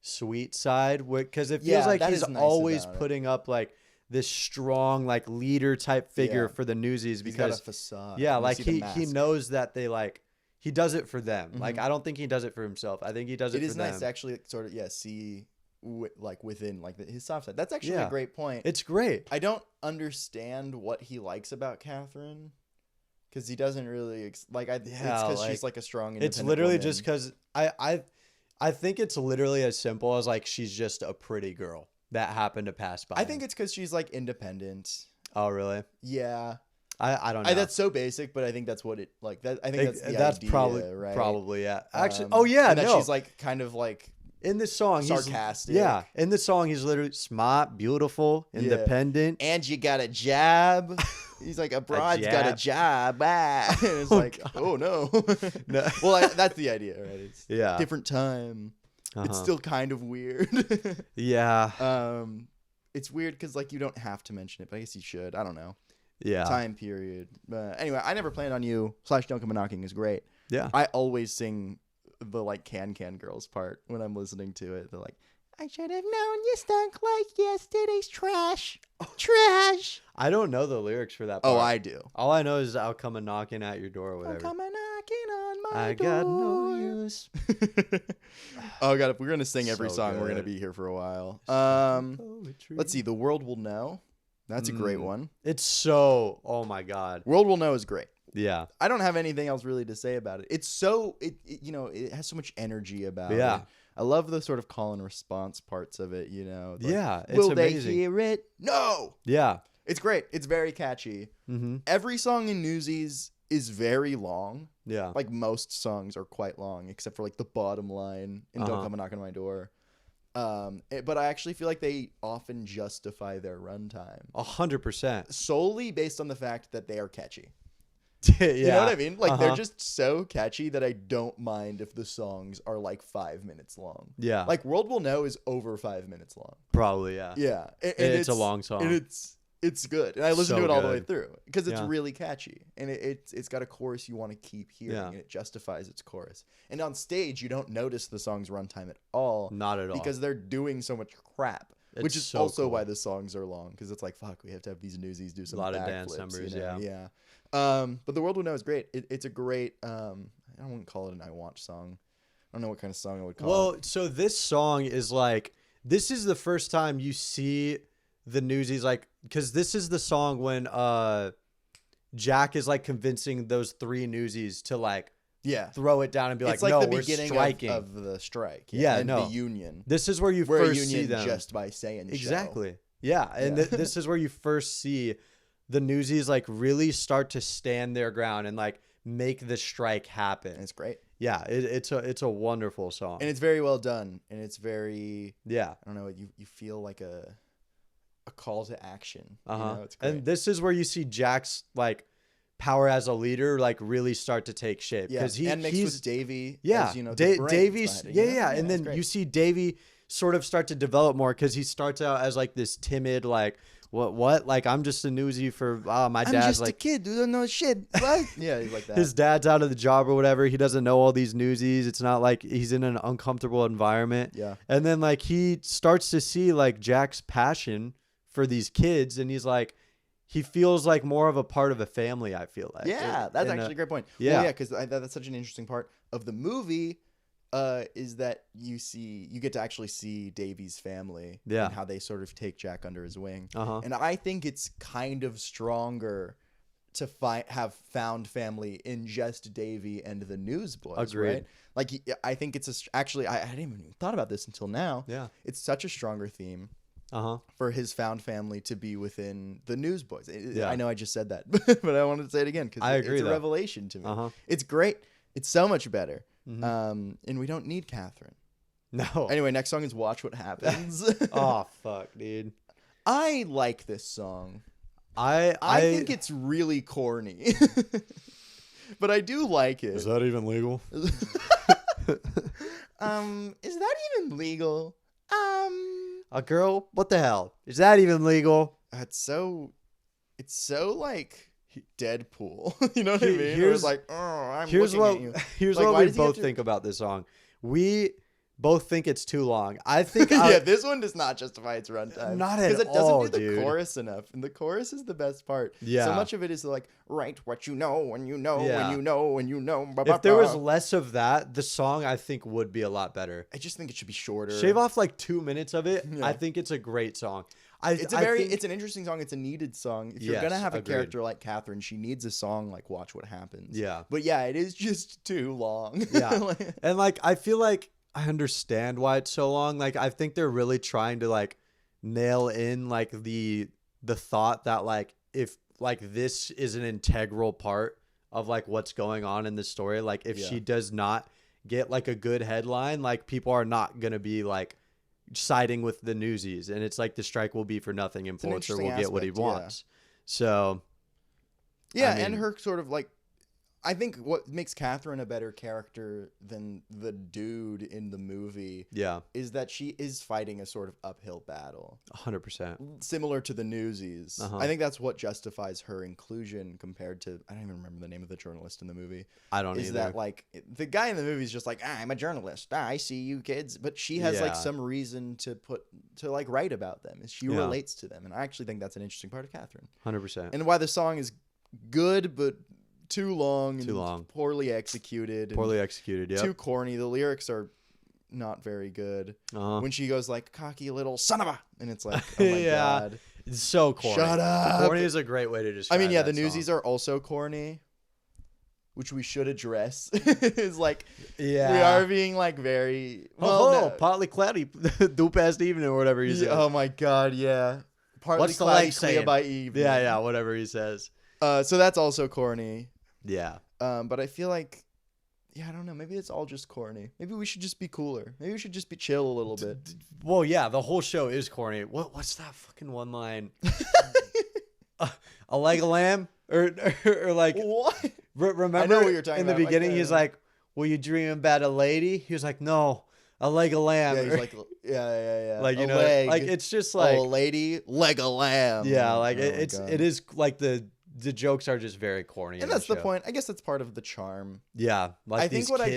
sweet side, because it feels Yeah, like that he's is nice always about it. putting up like this strong like leader type figure Yeah. for the Newsies, He's got a because facade. yeah, You like see the he mask. knows that they like he does it for them. Like Mhm. I don't think he does it for himself. I think he does it It for is nice them. to actually sort of see like within like his soft side. That's actually Yeah. a great point. It's great. I don't understand what he likes about Catherine, because he doesn't really it's Yeah, because like, she's like a strong. It's independent literally woman. just because I think it's literally as simple as like she's just a pretty girl that happened to pass by. I think it's because she's like independent. Oh really? Yeah, I don't know. that's so basic, but I think that's what it like. That I think that's the idea, probably right. probably yeah. Actually, Um, oh yeah, and that no. she's like kind of like In this song, sarcastic. Yeah, in this song, he's literally smart, beautiful, Yeah. independent. and you got a job. He's like, a broad's got a job. Ah. And it's Oh, like, God. oh no. No. Well, that's the idea, right? It's Yeah. different time. It's Uh-huh. still kind of weird. Yeah, It's weird because like you don't have to mention it, but I guess you should. I don't know. yeah, Time period. But anyway, I never planned on you. / Don't Come a Knocking is great. yeah. I always sing the like Can Girls part when I'm listening to it. They're like, I should have known you stunk like yesterday's trash. Trash. I don't know the lyrics for that part. Oh, I do. All I know is I'll come a knocking at your door or Don't whatever. come a knocking on my I door. got no use. Oh god, if we're gonna sing every So song, we're gonna good. be here for a while. Poetry. Let's see. The World Will Know. That's a great Mm. one. It's so. Oh my god. World Will Know is great. Yeah. I don't have anything else really to say about it. It's so it has so much energy about Yeah. it. I love the sort of call and response parts of it. You know. Like, Yeah. It's will amazing. they hear it? No. Yeah. It's great. It's very catchy. Mm-hmm. Every song in Newsies is very long. Yeah. Like most songs are quite long, except for like the bottom line and Don't Come a Knock on My Door. But I actually feel like they often justify their runtime 100%. solely based on the fact that they are catchy. Yeah. You know what I mean? Like they're Uh-huh. just so catchy that I don't mind if the songs are like 5 minutes long. Yeah. Like World Will Know is over 5 minutes long. Probably. Yeah. Yeah, and It's a long song. and it's good, and I listen So to it all the way good. through because it's Yeah. really catchy, and it's got a chorus you want to keep hearing, Yeah. and it justifies its chorus. And on stage, you don't notice the song's runtime at all, Not at all. because they're doing so much crap. Which It's is so also cool. why the songs are long, because it's like, fuck, we have to have these Newsies do some Lot of dance backflips, numbers, you know? yeah. But The World Will Know is great. It's a great. I wouldn't call it an I Want song. I don't know what kind of song I would call it. Well, so this song is like, this is the first time you see the Newsies, like, because this is the song when Jack is like convincing those three Newsies to like Yeah, throw it down and be like, it's like no, the we're beginning striking. of the strike. Yeah, and no. the union. This is where you We're a first see union them. just by saying show. Exactly. Yeah, and Yeah. this is where you first see the Newsies like really start to stand their ground and like make the strike happen. And it's great, Yeah, it's a wonderful song. and it's very well done, and it's very. Yeah. I don't know. You feel like a call to action. Uh huh. You know, it's great. And this is where you see Jack's like power as a leader like really start to take shape, yeah, because and mixed he's with Davey. yeah, as, you know, the brains Davies, behind it, you know? yeah, and it's then great. you see Davey sort of start to develop more, because he starts out as like this timid like what like I'm just a newsie for my I'm dad's just like a kid who don't know shit. What? Yeah, he's like that. his dad's out of the job or whatever. He doesn't know all these Newsies. It's not like he's in an uncomfortable environment. Yeah. And then like he starts to see like Jack's passion for these kids, and he's like, he feels like more of a part of a family, I feel like. Yeah, that's And, actually a great point. yeah. Well, yeah, because that's such an interesting part of the movie. Is that you get to actually see Davy's family, Yeah. and how they sort of take Jack under his wing. Uh-huh. And I think it's kind of stronger to have found family in just Davy and the Newsboys. Agreed. Right? Like, I think it's actually I hadn't even thought about this until now. Yeah. It's such a stronger theme for his found family to be within the Newsboys. Yeah. I know I just said that, but I wanted to say it again because it's a revelation to me. It's great. It's so much better. And we don't need Catherine. No. Anyway, next song is Watch What Happens. Oh, fuck, dude. I like this song. I think it's really corny. But I do like it. Is that even legal? Is that even legal? A girl? What the hell? Is that even legal? It's so like Deadpool. You know what I mean? Here's like, oh, I'm looking at you. Here's like, what we both think about this song. We both think it's too long. I think yeah, this one does not justify its runtime. Not at all, because it doesn't do the dude. chorus enough, and the chorus is the best part. Yeah, so much of it is like, write what you know when you know yeah. when you know when you know. If there was less of that, the song I think would be a lot better. I just think it should be shorter. Shave off like 2 minutes of it. Yeah. I think it's a great song. It's an interesting song. It's a needed song. If you're gonna have a character like Catherine, she needs a song like Watch What Happens. Yeah, but yeah, it is just too long. Yeah, and like I feel like I understand why it's so long. Like I think they're really trying to like nail in like the thought that like if like this is an integral part of like what's going on in the story. Like if she does not get like a good headline, like people are not gonna be like siding with the Newsies, and it's like the strike will be for nothing and Pulitzer will get what he wants. So yeah, I mean, and her sort of like, I think what makes Catherine a better character than the dude in the movie is that she is fighting a sort of uphill battle. 100%. Similar to the Newsies. I think that's what justifies her inclusion compared to, I don't even remember the name of the journalist in the movie. I don't either. Is that like, the guy in the movie is just like, I'm a journalist. I see you kids. But she has like some reason to like write about them. She relates to them. And I actually think that's an interesting part of Catherine. 100%. And why the song is good, but too long and poorly executed. Yeah. Too corny. The lyrics are not very good. When she goes like, cocky little son of a, and it's like, oh my God. It's so corny. Shut up. Corny is a great way to describe it. I mean, yeah, the Newsies are also corny, which we should address. Is like, we are being like very, partly cloudy, do past evening or whatever he says. Oh my God, yeah. Partly What's the cloudy, leg clear saying? by evening. Yeah, whatever he says. So that's also corny. Yeah. But I feel like, I don't know. Maybe it's all just corny. Maybe we should just be cooler. Maybe we should just be chill a little bit. Well, yeah, the whole show is corny. What's that fucking one line? A leg of lamb? Or like... What? Remember I know what you're talking in the about. beginning, he's like, "Will you dream about a lady?" He was like, "No, a leg of lamb." Yeah, he's like, yeah. Like, you know, leg. like it's just like, a lady, leg of lamb. Yeah, like it is like the jokes are just very corny. And that's the point. I guess that's part of the charm. Yeah, like I think what I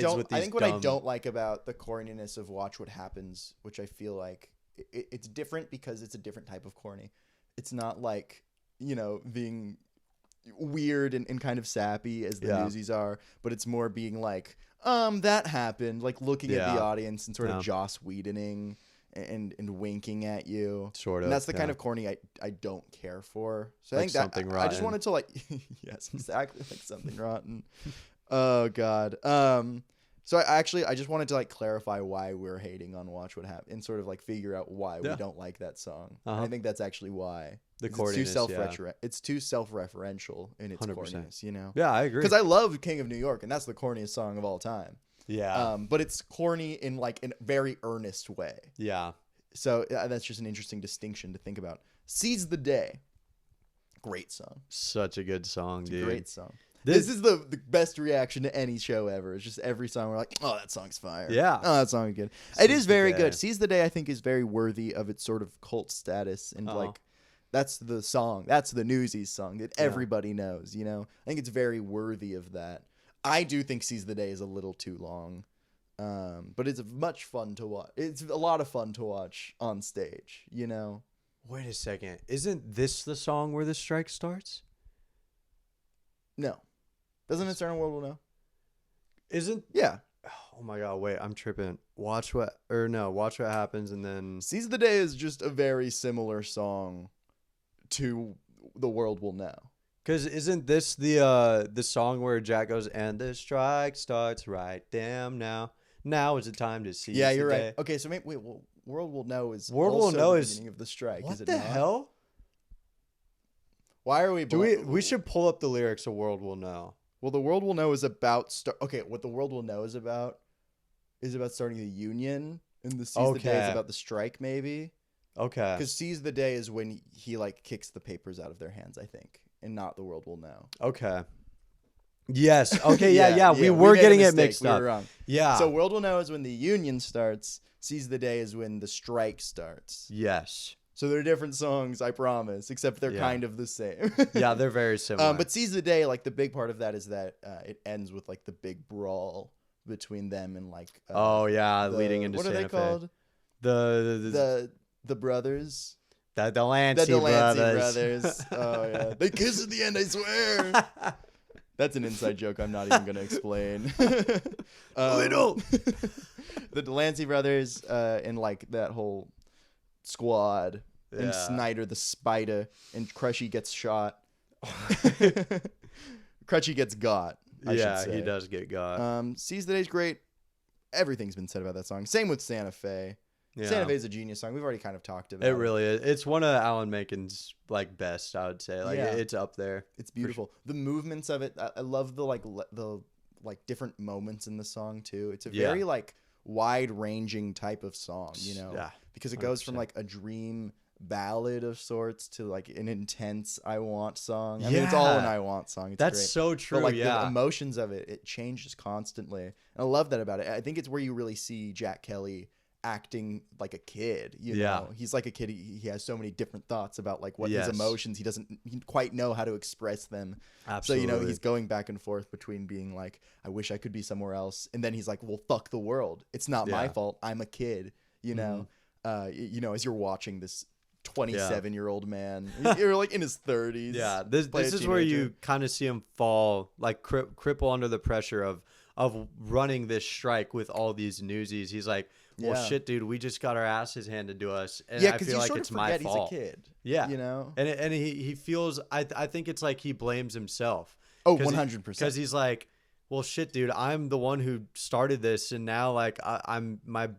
don't like about the corniness of Watch What Happens, which I feel like it's different because it's a different type of corny. It's not like, being weird and kind of sappy as the Newsies are, but it's more being like, that happened, like looking at the audience and sort of Joss Whedoning and winking at you. Sort of. And that's the kind of corny I don't care for. So like I think that something rotten. I just wanted to like yes, exactly, like something rotten. Oh God. So I just wanted to like clarify why we're hating on Watch What Happens and sort of like figure out why we don't like that song. And I think that's actually why. The corniness, it's too self-referential in its 100%. Corniness, Yeah, I agree. Because I love King of New York, and that's the corniest song of all time. Yeah. But it's corny in like a very earnest way. Yeah. So that's just an interesting distinction to think about. Seize the Day. Great song. Such a good song, dude. Great song. This is the best reaction to any show ever. It's just every song we're like, oh, that song's fire. Yeah. Oh, that song is good. It is very good. Seize the Day, I think, is very worthy of its sort of cult status. And like, that's the song. That's the Newsies song that everybody knows, I think it's very worthy of that. I do think Seize the Day is a little too long. But it's much fun to watch. It's a lot of fun to watch on stage, Wait a second. Isn't this the song where the strike starts? No. Doesn't it start in World War No? Isn't? Yeah. Oh my God! Wait, I'm tripping. Watch What Happens, and then Seize the Day is just a very similar song to The World Will Know. Because isn't this the song where Jack goes, and the strike starts right damn now. Now is the time to seize Yeah, the you're day. right. Okay, so wait, well, World Will Know is World Will also Know the is beginning of the strike, what is it the not? hell? Why are we? We should pull up the lyrics of World Will Know. Well, the World Will Know is about Okay, what the World Will Know is about starting the union, and the Seize the Day is Okay. about the strike, maybe. Okay. Because Seize the Day is when he like kicks the papers out of their hands, I think, and not the World Will Know. Okay. Yes. Okay. Yeah. We were made a getting it mistake. mixed We up. were wrong. Yeah. So World Will Know is when the union starts. Seize the Day is when the strike starts. Yes. So they're different songs, I promise, except they're Yeah. kind of the same. Yeah, they're very similar. But Seize the Day, like the big part of that is that it ends with like the big brawl between them and like. Leading into what Santa are they Fe. called? The brothers. The Delancey, The Delancey brothers. brothers. Oh yeah, they kiss at the end. I swear. That's an inside joke I'm not even gonna explain. Little. The Delancey brothers and like that whole squad. And Yeah. Snyder the Spider, and Crushy gets shot. Crutchy gets got. I should say. He does get got. Seize the Day's great. Everything's been said about that song. Same with Santa Fe. Yeah. Santa Fe is a genius song. We've already kind of talked about It it. really is. It's one of Alan Menken's like best, I would say. Like Yeah. it's up there. It's beautiful. The movements of it. I love the different moments in the song too. It's a very like wide ranging type of song, you know. Yeah. Because it goes from 100%. like a dream ballad of sorts to like an intense I want song. I mean, it's all an I want song. It's That's great. so true. But like yeah. the emotions of it changes constantly. And I love that about it. I think it's where you really see Jack Kelly acting like a kid, you know. He's like a kid. He has so many different thoughts about like what his emotions. He doesn't quite know how to express them. Absolutely. So, you know, he's going back and forth between being like, I wish I could be somewhere else. And then he's like, well, fuck the world. It's not my fault. I'm a kid, you know. You know, as you're watching this 27-year-old man, you're like in his 30s. Yeah, this is where you kind of see him fall, like cripple under the pressure of running this strike with all these Newsies. He's like, well, shit, dude, we just got our asses handed to us, and I feel like it's my fault. He's a kid. Yeah, you know, and he feels. I think it's like he blames himself. Oh, 100%. Because he's like, well, shit, dude, I'm the one who started this, and now like I'm my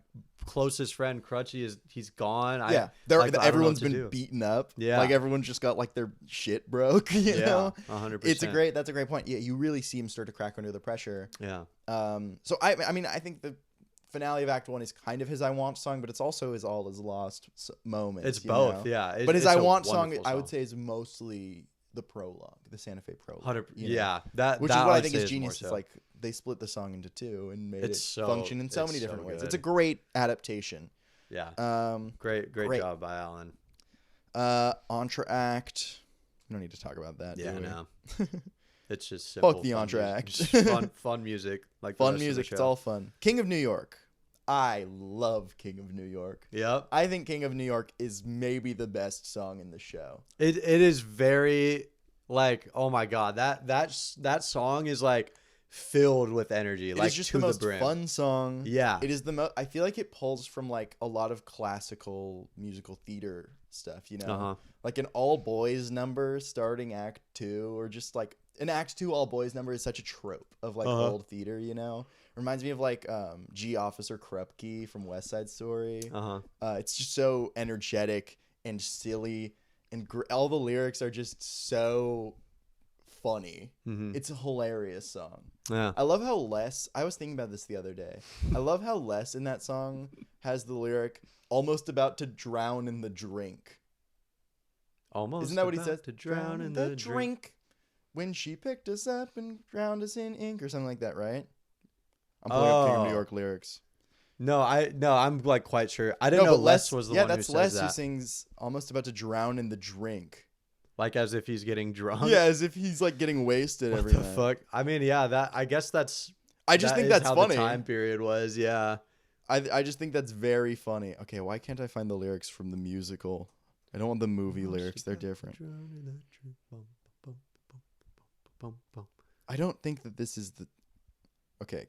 closest friend Crutchy he's gone. Everyone's been beaten up. Yeah, like everyone's just got like their shit broke. You know, 100%. That's a great point. Yeah, you really see him start to crack under the pressure. Yeah. So I mean, I think the finale of Act 1 is kind of his I Want song, but it's also his All Is Lost moment. It's both, know? Yeah. But his I Want song, I would say, is mostly the prologue, the Santa Fe prologue. Yeah, which is what I think is genius. It's like they split the song into two and made it function in so many different ways. It's a great adaptation. Yeah. Great job by Alan. Entr'acte. We don't need to talk about that. Yeah, do we? no. It's just simple. Fuck the Entr'acte. Fun music. Like fun music. It's all fun. King of New York. I love King of New York. Yep. I think King of New York is maybe the best song in the show. It is very like, oh my god, that song is like filled with energy. It like is just to the most brim. fun song. Yeah. It is the most. I feel like it pulls from like a lot of classical musical theater stuff. You know, like an all boys number starting Act 2, or just like an Act 2 all boys number is such a trope of like old theater. You know, reminds me of like G Officer Krupke from West Side Story. It's just so energetic and silly, and all the lyrics are just so funny. It's a hilarious song. Yeah. I love how I was thinking about this the other day. I love how Les in that song has the lyric almost about to drown in the drink. Almost. Isn't that what he says? To drown in the drink. When she picked us up and drowned us in ink, or something like that, right? I'm pulling up King of New York lyrics. No, I'm like quite sure. I didn't know Les was the one who says that. Yeah, that's Les who sings almost about to drown in the drink. Like as if he's getting drunk. Yeah, as if he's like getting wasted every night. What the fuck? I mean, yeah, I guess that's. I just think that's how funny. The time period was, yeah. I just think that's very funny. Okay, why can't I find the lyrics from the musical? I don't want the movie lyrics. They're different. I don't think that this is the. Okay,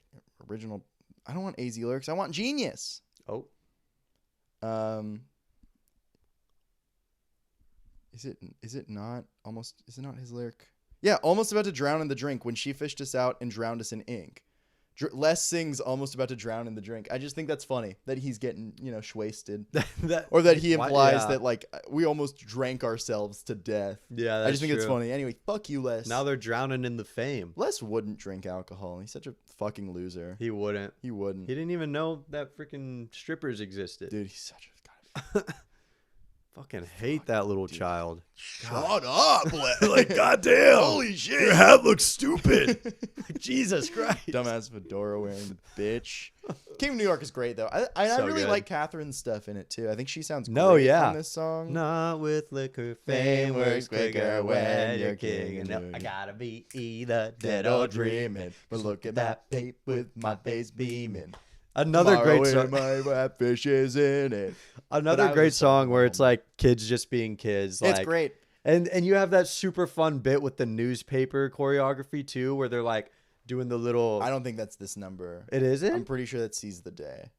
original. I don't want AZ lyrics. I want Genius. Oh. Is it not almost? Is it not his lyric? Yeah, almost about to drown in the drink when she fished us out and drowned us in ink. Les sings almost about to drown in the drink. I just think that's funny that he's getting, shwasted. Or that he implies that, like, we almost drank ourselves to death. Yeah, that's I just think true. it's funny. Anyway, fuck you, Les. Now they're drowning in the fame. Les wouldn't drink alcohol. He's such a fucking loser. He wouldn't. He wouldn't. He didn't even know that freaking strippers existed. Dude, he's such a... God, fucking hate that little child. Shut up, Les. Like, goddamn. Holy shit. Your hat looks stupid. Jesus Christ. Dumbass fedora wearing bitch. King of New York is great though. I So really good. like Catherine's stuff in it too. I think she sounds great yeah. on this song. Not with liquor, fame works quicker when you're king. And I gotta be either dead or dreaming. But look at that tape with my face beaming. Another great Tomorrow song. My wet fish is in it. Another But I great was so song where it's overwhelmed. like kids just being kids. It's Like, great. And you have that super fun bit with the newspaper choreography too, where they're like doing the little. I don't think that's this number. It isn't? I'm pretty sure that Seize the Day.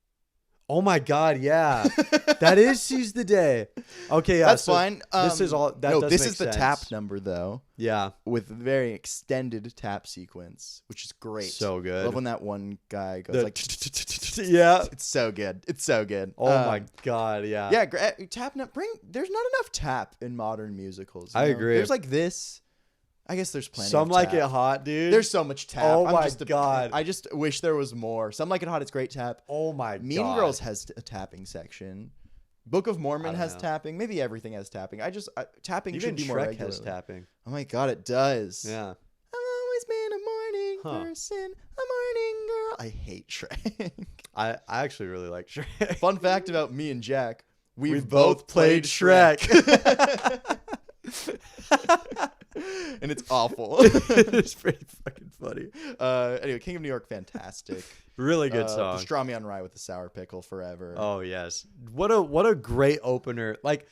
Oh my God, yeah. That is Seize the Day. Okay, yeah. That's so fine. This is all. That no, does this make is the sense. tap number though, Yeah. with very extended tap sequence, which is great. So good. Love when that one guy goes The- like. Yeah. It's so good. It's so good. Oh my God, yeah. Yeah, tap. There's not enough tap in modern musicals. you I know? agree. There's like this. I guess there's plenty. Some of like tap. it hot, dude. There's so much tap. Oh I'm my just God. I just wish there was more. Some Like It Hot. It's great tap. Oh my Mean God. Girls has a tapping section. Book of Mormon don't has know. tapping. Maybe everything has tapping. Tapping Even should be more Shrek regular. has tapping. Oh my God, it does. Yeah. I've always been a morning Huh. person, a morning girl. I hate Shrek. I actually really like Shrek. Fun fact about me and Jack: we've both played Shrek. And it's awful. It's pretty fucking funny. Anyway, King of New York, fantastic. Really good song. Pastrami on rye with the sour pickle forever. Oh yes. What a great opener. Like,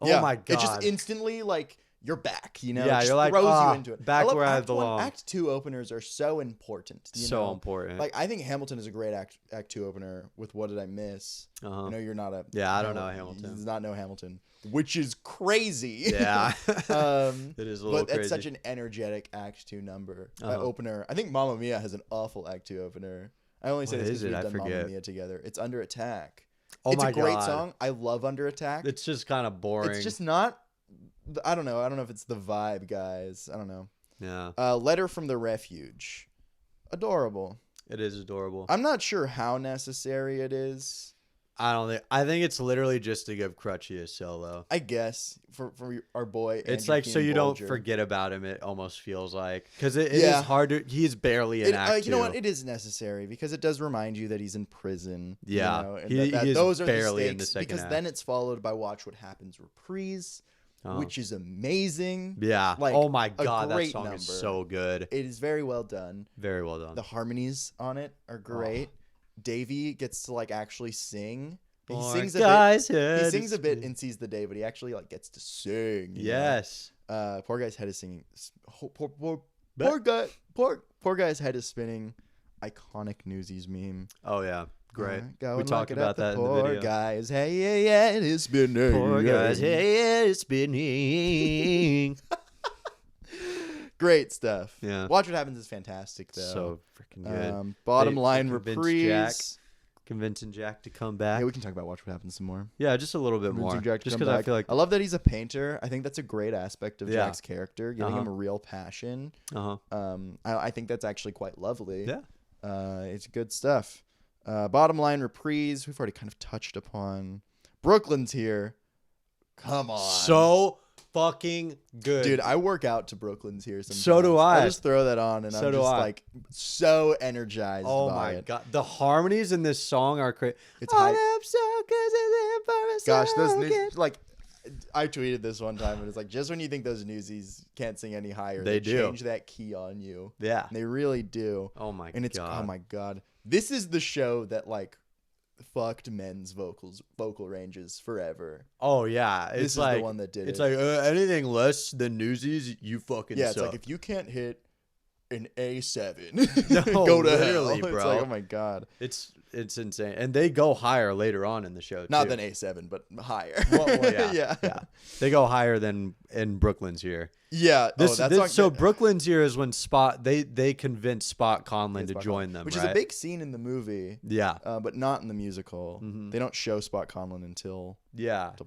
oh Yeah, my God. It just instantly like you're back. You know, Yeah, It just you're like, throws ah, you into it. back love where I Act One- belong. Act 2 openers are so important. You So know? important. Like I think Hamilton is a great Act 2 opener with What Did I Miss? Uh-huh. I know you're not a. Yeah, I don't know Hamilton. He does not know Hamilton, which is crazy. Yeah. It is a little but that's crazy. such an energetic Act 2 number Uh-huh. opener. I think Mamma Mia has an awful Act 2 opener. I only say What this is because it? I we've done Mamma forget. Mia together. It's Under Attack. Oh It's my a great God. song. I love Under Attack. It's just kind of boring. It's just not. I don't know. I don't know if it's the vibe, guys. I don't know. Yeah. Letter from the Refuge. Adorable. It is adorable. I'm not sure how necessary it is. I think it's literally just to give Crutchy a solo. I guess for our boy. It's Andrew like so Keenan you Bolger. don't forget about him. It almost feels like because it Yeah. is hard to. He's barely in Act You know 2. what? It is necessary because it does remind you that he's in prison. Yeah. You know, and He is those are barely the in the stakes second because act. then it's followed by Watch What Happens reprise, Oh. which is amazing. Yeah. Like, oh my a God, that great song number. is so good. It is very well done. Very well done. The harmonies on it are great. Davey gets to like actually sing. He sings a bit. He sings a bit in Seize the Day, but he actually like gets to sing. you know? Yes. Poor guy's head is singing. Poor guy's head is spinning. Iconic Newsies meme. Oh yeah. Great. Go We and talked look it about up. that in the Poor video. guy's head is spinning. Poor guy's head is spinning. Great stuff. Yeah. Watch What Happens is fantastic though. So freaking good. Bottom They line convinced reprise. Convincing Jack to come back. Yeah, we can talk about Watch What Happens some more. Yeah, just a little bit more. Convincing Jack to Just come because I back. feel like. I love that he's a painter. I think that's a great aspect of Yeah. Jack's character, giving Uh-huh. him a real passion. Uh-huh. I think that's actually quite lovely. Yeah. It's good stuff. Bottom line reprise. We've already kind of touched upon. Brooklyn's here. Come on. So fucking good. Dude, I work out to Brooklyn's here sometimes. So do I. I'll just throw that on and So I'm do just I. like so energized Oh by my it. God. The harmonies in this song are crazy. It's hype. Gosh, those news, like I tweeted this one time and it's like just when you think those Newsies can't sing any higher, They do. change that key on you. Yeah. And they really do. Oh my And it's God. oh my God. This is the show that like fucked men's vocal ranges forever. Oh yeah. This It's is like the one that did it's it. like anything less than Newsies, you fucking Yeah, it's suck. like if you can't hit an A7. No, Go to literally, hell. bro. It's like, oh my god. It's insane, and they go higher later on in the show. Not too. than A7, but higher. Well, yeah. They go higher than in Brooklyn's Year. Yeah. So Brooklyn's Year is when Spot they convinced Spot Conlon to join them, which right? is a big scene in the movie. Yeah. But not in the musical. They don't show Spot Conlon until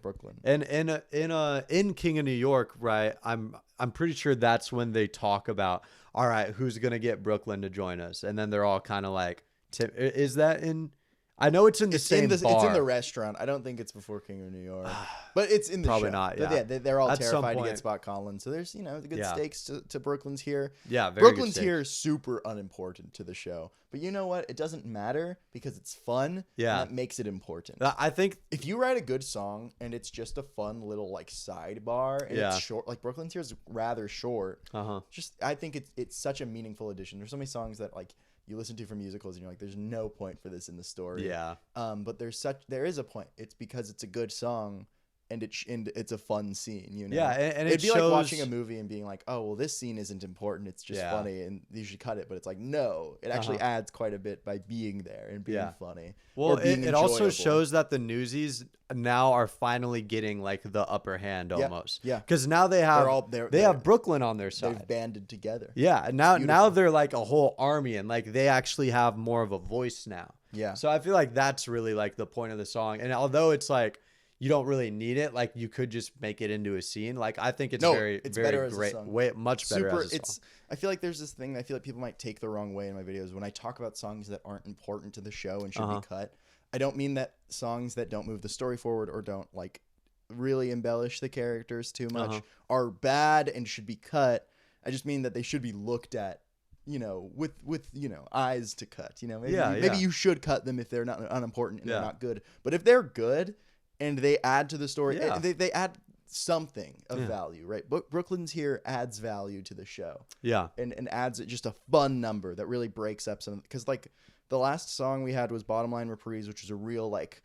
Brooklyn. And in King of New York, right? I'm pretty sure that's when they talk about, all right, who's gonna get Brooklyn to join us, and then they're all kind of like, is that in? I know it's in the same bar. It's in the restaurant. I don't think it's before King of New York, but it's in the probably show. not. But Yeah, they're all At some terrified to point. get Spot Conlon. So there's the good stakes to Brooklyn's here. Yeah, very Brooklyn's good here is super unimportant to the show, but you know what? It doesn't matter because it's fun. Yeah, and that makes it important. I think if you write a good song and it's just a fun little like sidebar and it's short, like Brooklyn's here is rather short. I think it's such a meaningful addition. There's so many songs that like you listen to from musicals and you're like, there's no point for this in the story. Yeah. But there is a point. It's because it's a good song and it's a fun scene, you know? Yeah, and it'd be shows... like watching a movie and being like, oh, well, this scene isn't important. It's just funny and you should cut it. But it's like, no, it actually adds quite a bit by being there and being funny. Well, being it also shows that the Newsies now are finally getting like the upper hand almost. Yeah. Because now they have they have Brooklyn on their side. They've banded together. Yeah. And now they're like a whole army and like they actually have more of a voice now. Yeah. So I feel like that's really like the point of the song. And although it's like you don't really need it, like you could just make it into a scene. Like I think it's very better great. As a song. Way much better as a song. I feel like there's this thing I feel like people might take the wrong way in my videos when I talk about songs that aren't important to the show and should be cut. I don't mean that songs that don't move the story forward or don't like really embellish the characters too much are bad and should be cut. I just mean that they should be looked at, with eyes to cut. Maybe you should cut them if they're not unimportant and they're not good. But if they're good and they add to the story, they add something of value, right? Brooklyn's here adds value to the show. Yeah, and adds just a fun number that really breaks up some, because like the last song we had was Bottom Line Reprise, which was a real like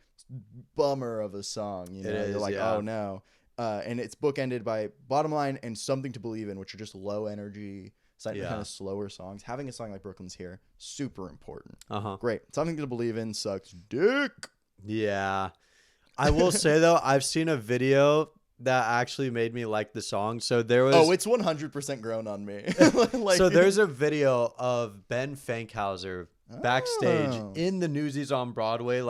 bummer of a song. You're like, oh no. And it's bookended by Bottom Line and Something to Believe In, which are just low energy, kind of slower songs. Having a song like Brooklyn's Here, super important. Great. Something to Believe In sucks dick. Yeah. I will say though, I've seen a video that actually made me like the song. So there was... Oh, it's 100% grown on me. So there's a video of Ben Fankhauser backstage in the Newsies on Broadway.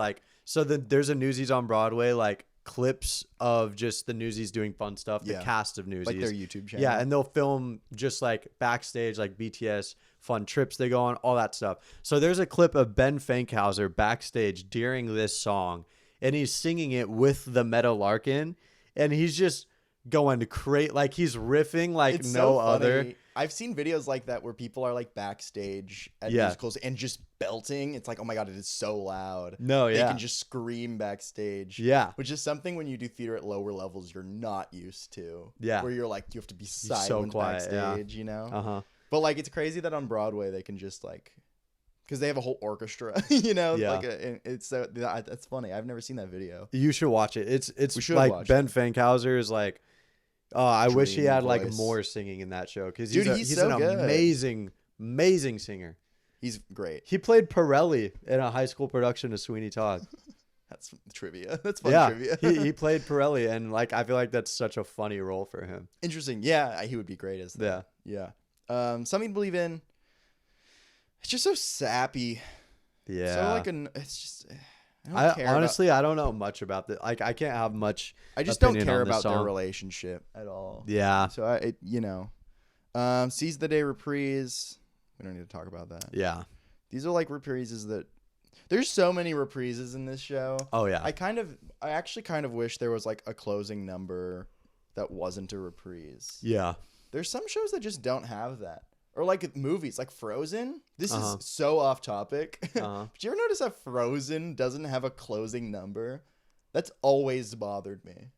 There's a Newsies on Broadway, like clips of just the Newsies doing fun stuff, the cast of Newsies. Like their YouTube channel. Yeah, and they'll film just like backstage, like BTS, fun trips they go on, all that stuff. So there's a clip of Ben Fankhauser backstage during this song, and he's singing it with the Meta Larkin, and he's just going to create, like he's riffing like it's no other. I've seen videos like that where people are like backstage at musicals and just belting. It's like, oh my God, it is so loud. They can just scream backstage. Yeah. Which is something when you do theater at lower levels you're not used to. Yeah. Where you're like, you have to be silent so quiet, backstage, But like, it's crazy that on Broadway they can just like, because they have a whole orchestra, like it's so that's funny. I've never seen that video. You should watch it. It's like Ben Fankhauser is like, I wish he had voice. Like more singing in that show, because he's so an good. amazing singer. He's great. He played Pirelli in a high school production of Sweeney Todd. That's trivia. That's fun trivia. he played Pirelli, and like I feel like that's such a funny role for him. Interesting. Yeah, he would be great as that. Yeah. Something to Believe In. It's just so sappy. Yeah. So like it's just. I don't know much about that. Like I can't have much. I just don't care about their relationship at all. Yeah. So Seize the Day reprise. We don't need to talk about that. Yeah. These are like reprises that. There's so many reprises in this show. Oh yeah. I actually kind of wish there was like a closing number that wasn't a reprise. Yeah. There's some shows that just don't have that. Or like movies, like Frozen. This is so off topic. But you ever notice that Frozen doesn't have a closing number? That's always bothered me.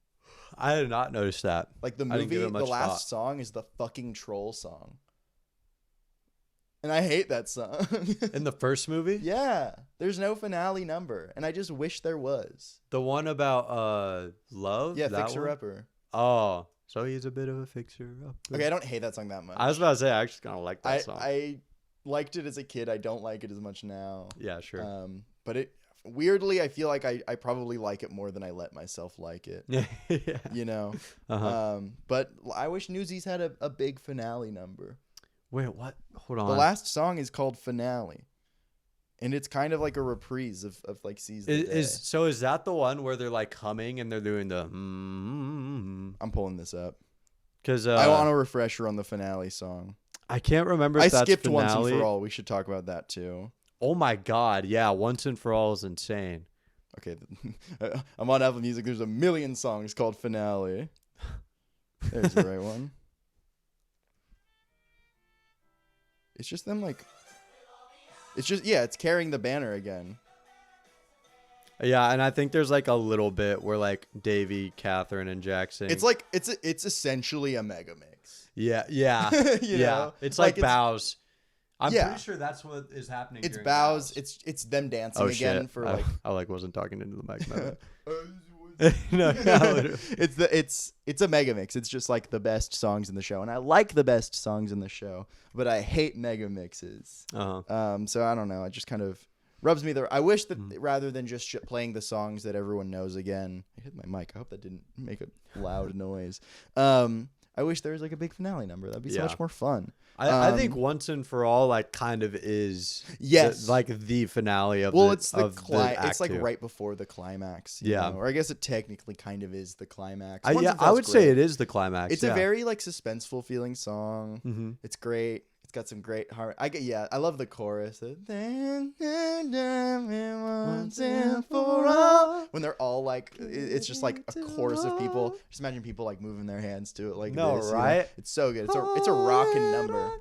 I did not notice that. Like the movie, the last song is the fucking troll song. And I hate that song. In the first movie? Yeah. There's no finale number. And I just wish there was. The one about love? Yeah, Fixer Upper. Oh. So he's a bit of a fixer. Okay, I don't hate that song that much. I was about to say I actually kind of like that song. I liked it as a kid. I don't like it as much now. Yeah, sure. But it weirdly, I feel like I probably like it more than I let myself like it. Yeah. You know. But I wish Newsies had a big finale number. Wait, what? Hold on. The last song is called Finale. And it's kind of like a reprise of like Seize the Day. Is that the one where they're like humming and they're doing the I'm pulling this up. Because I want a refresher on the finale song. I can't remember if I that's skipped finale. Once and For All. We should talk about that too. Oh my god, yeah, Once and For All is insane. Okay, I'm on Apple Music. There's a million songs called Finale. There's the right one. It's just them like... It's just, yeah, it's carrying the banner again. Yeah, and I think there's like a little bit where like Davey, Catherine, and Jackson. It's like, it's essentially a mega mix. Yeah, yeah. You know? It's like bows. I'm Yeah. pretty sure that's what is happening. It's during bows. It's them dancing again shit. for like... I like wasn't talking into the mic. No, it's a mega mix. It's just like the best songs in the show, and I like the best songs in the show, but I hate mega mixes. So I don't know. It just kind of rubs me the. I wish that rather than just playing the songs that everyone knows again. I hit my mic. I hope that didn't make a loud noise. I wish there was like a big finale number. That'd be so much more fun. I think Once and For All like kind of is like the finale of it's it's like right before the climax. You know? Or I guess it technically kind of is the climax. I would say it is the climax. It's a very like suspenseful feeling song. It's great. It's got some great harmony. I love the chorus. Once and for all. When they're all like, it's just like a chorus of people. Just imagine people like moving their hands to it like this. Right? You know? It's so good. It's a rockin' number.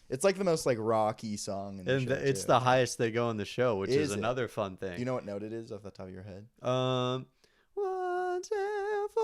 It's like the most like rocky song in the show. It's the highest they go in the show, which is another fun thing. Do you know what note it is off the top of your head? Once and for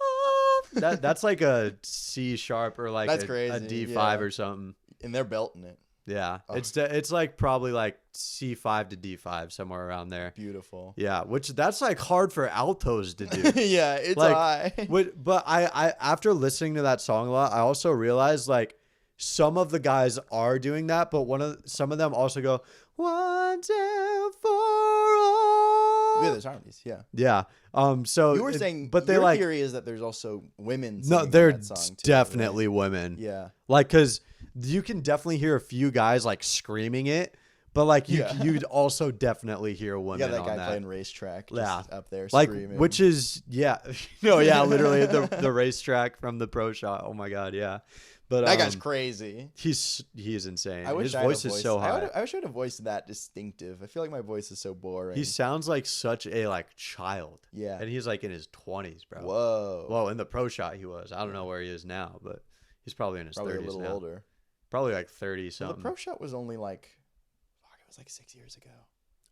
all. That's like a C sharp or like a D5 or something. And they're belting it. Yeah, it's like probably like C5 to D5 somewhere around there. Beautiful. Yeah, which that's like hard for altos to do. Yeah, it's like, high. But I after listening to that song a lot, I also realized like some of the guys are doing that, but some of them also go once and for all. Yeah, there's harmonies. Yeah. Yeah. So you were saying, but your theory is that there's also women. No, they're that song too, definitely right? women. Yeah. Like, cause you can definitely hear a few guys like screaming it, but like you'd also definitely hear a woman. Yeah, that on guy that. playing racetrack. Just up there like screaming. which is literally the racetrack from the pro shot. Oh my god, yeah. But that guy's crazy. He is insane. I wish his voice is so high. I wish I had a voice that distinctive. I feel like my voice is so boring. He sounds like such a like child. Yeah. And he's like in his 20s, bro. Whoa. Well, in the pro shot he was. I don't know where he is now, but he's probably in his 30s now. Probably a little older. Probably like 30 something. Well, the pro shot was only like, it was like 6 years ago.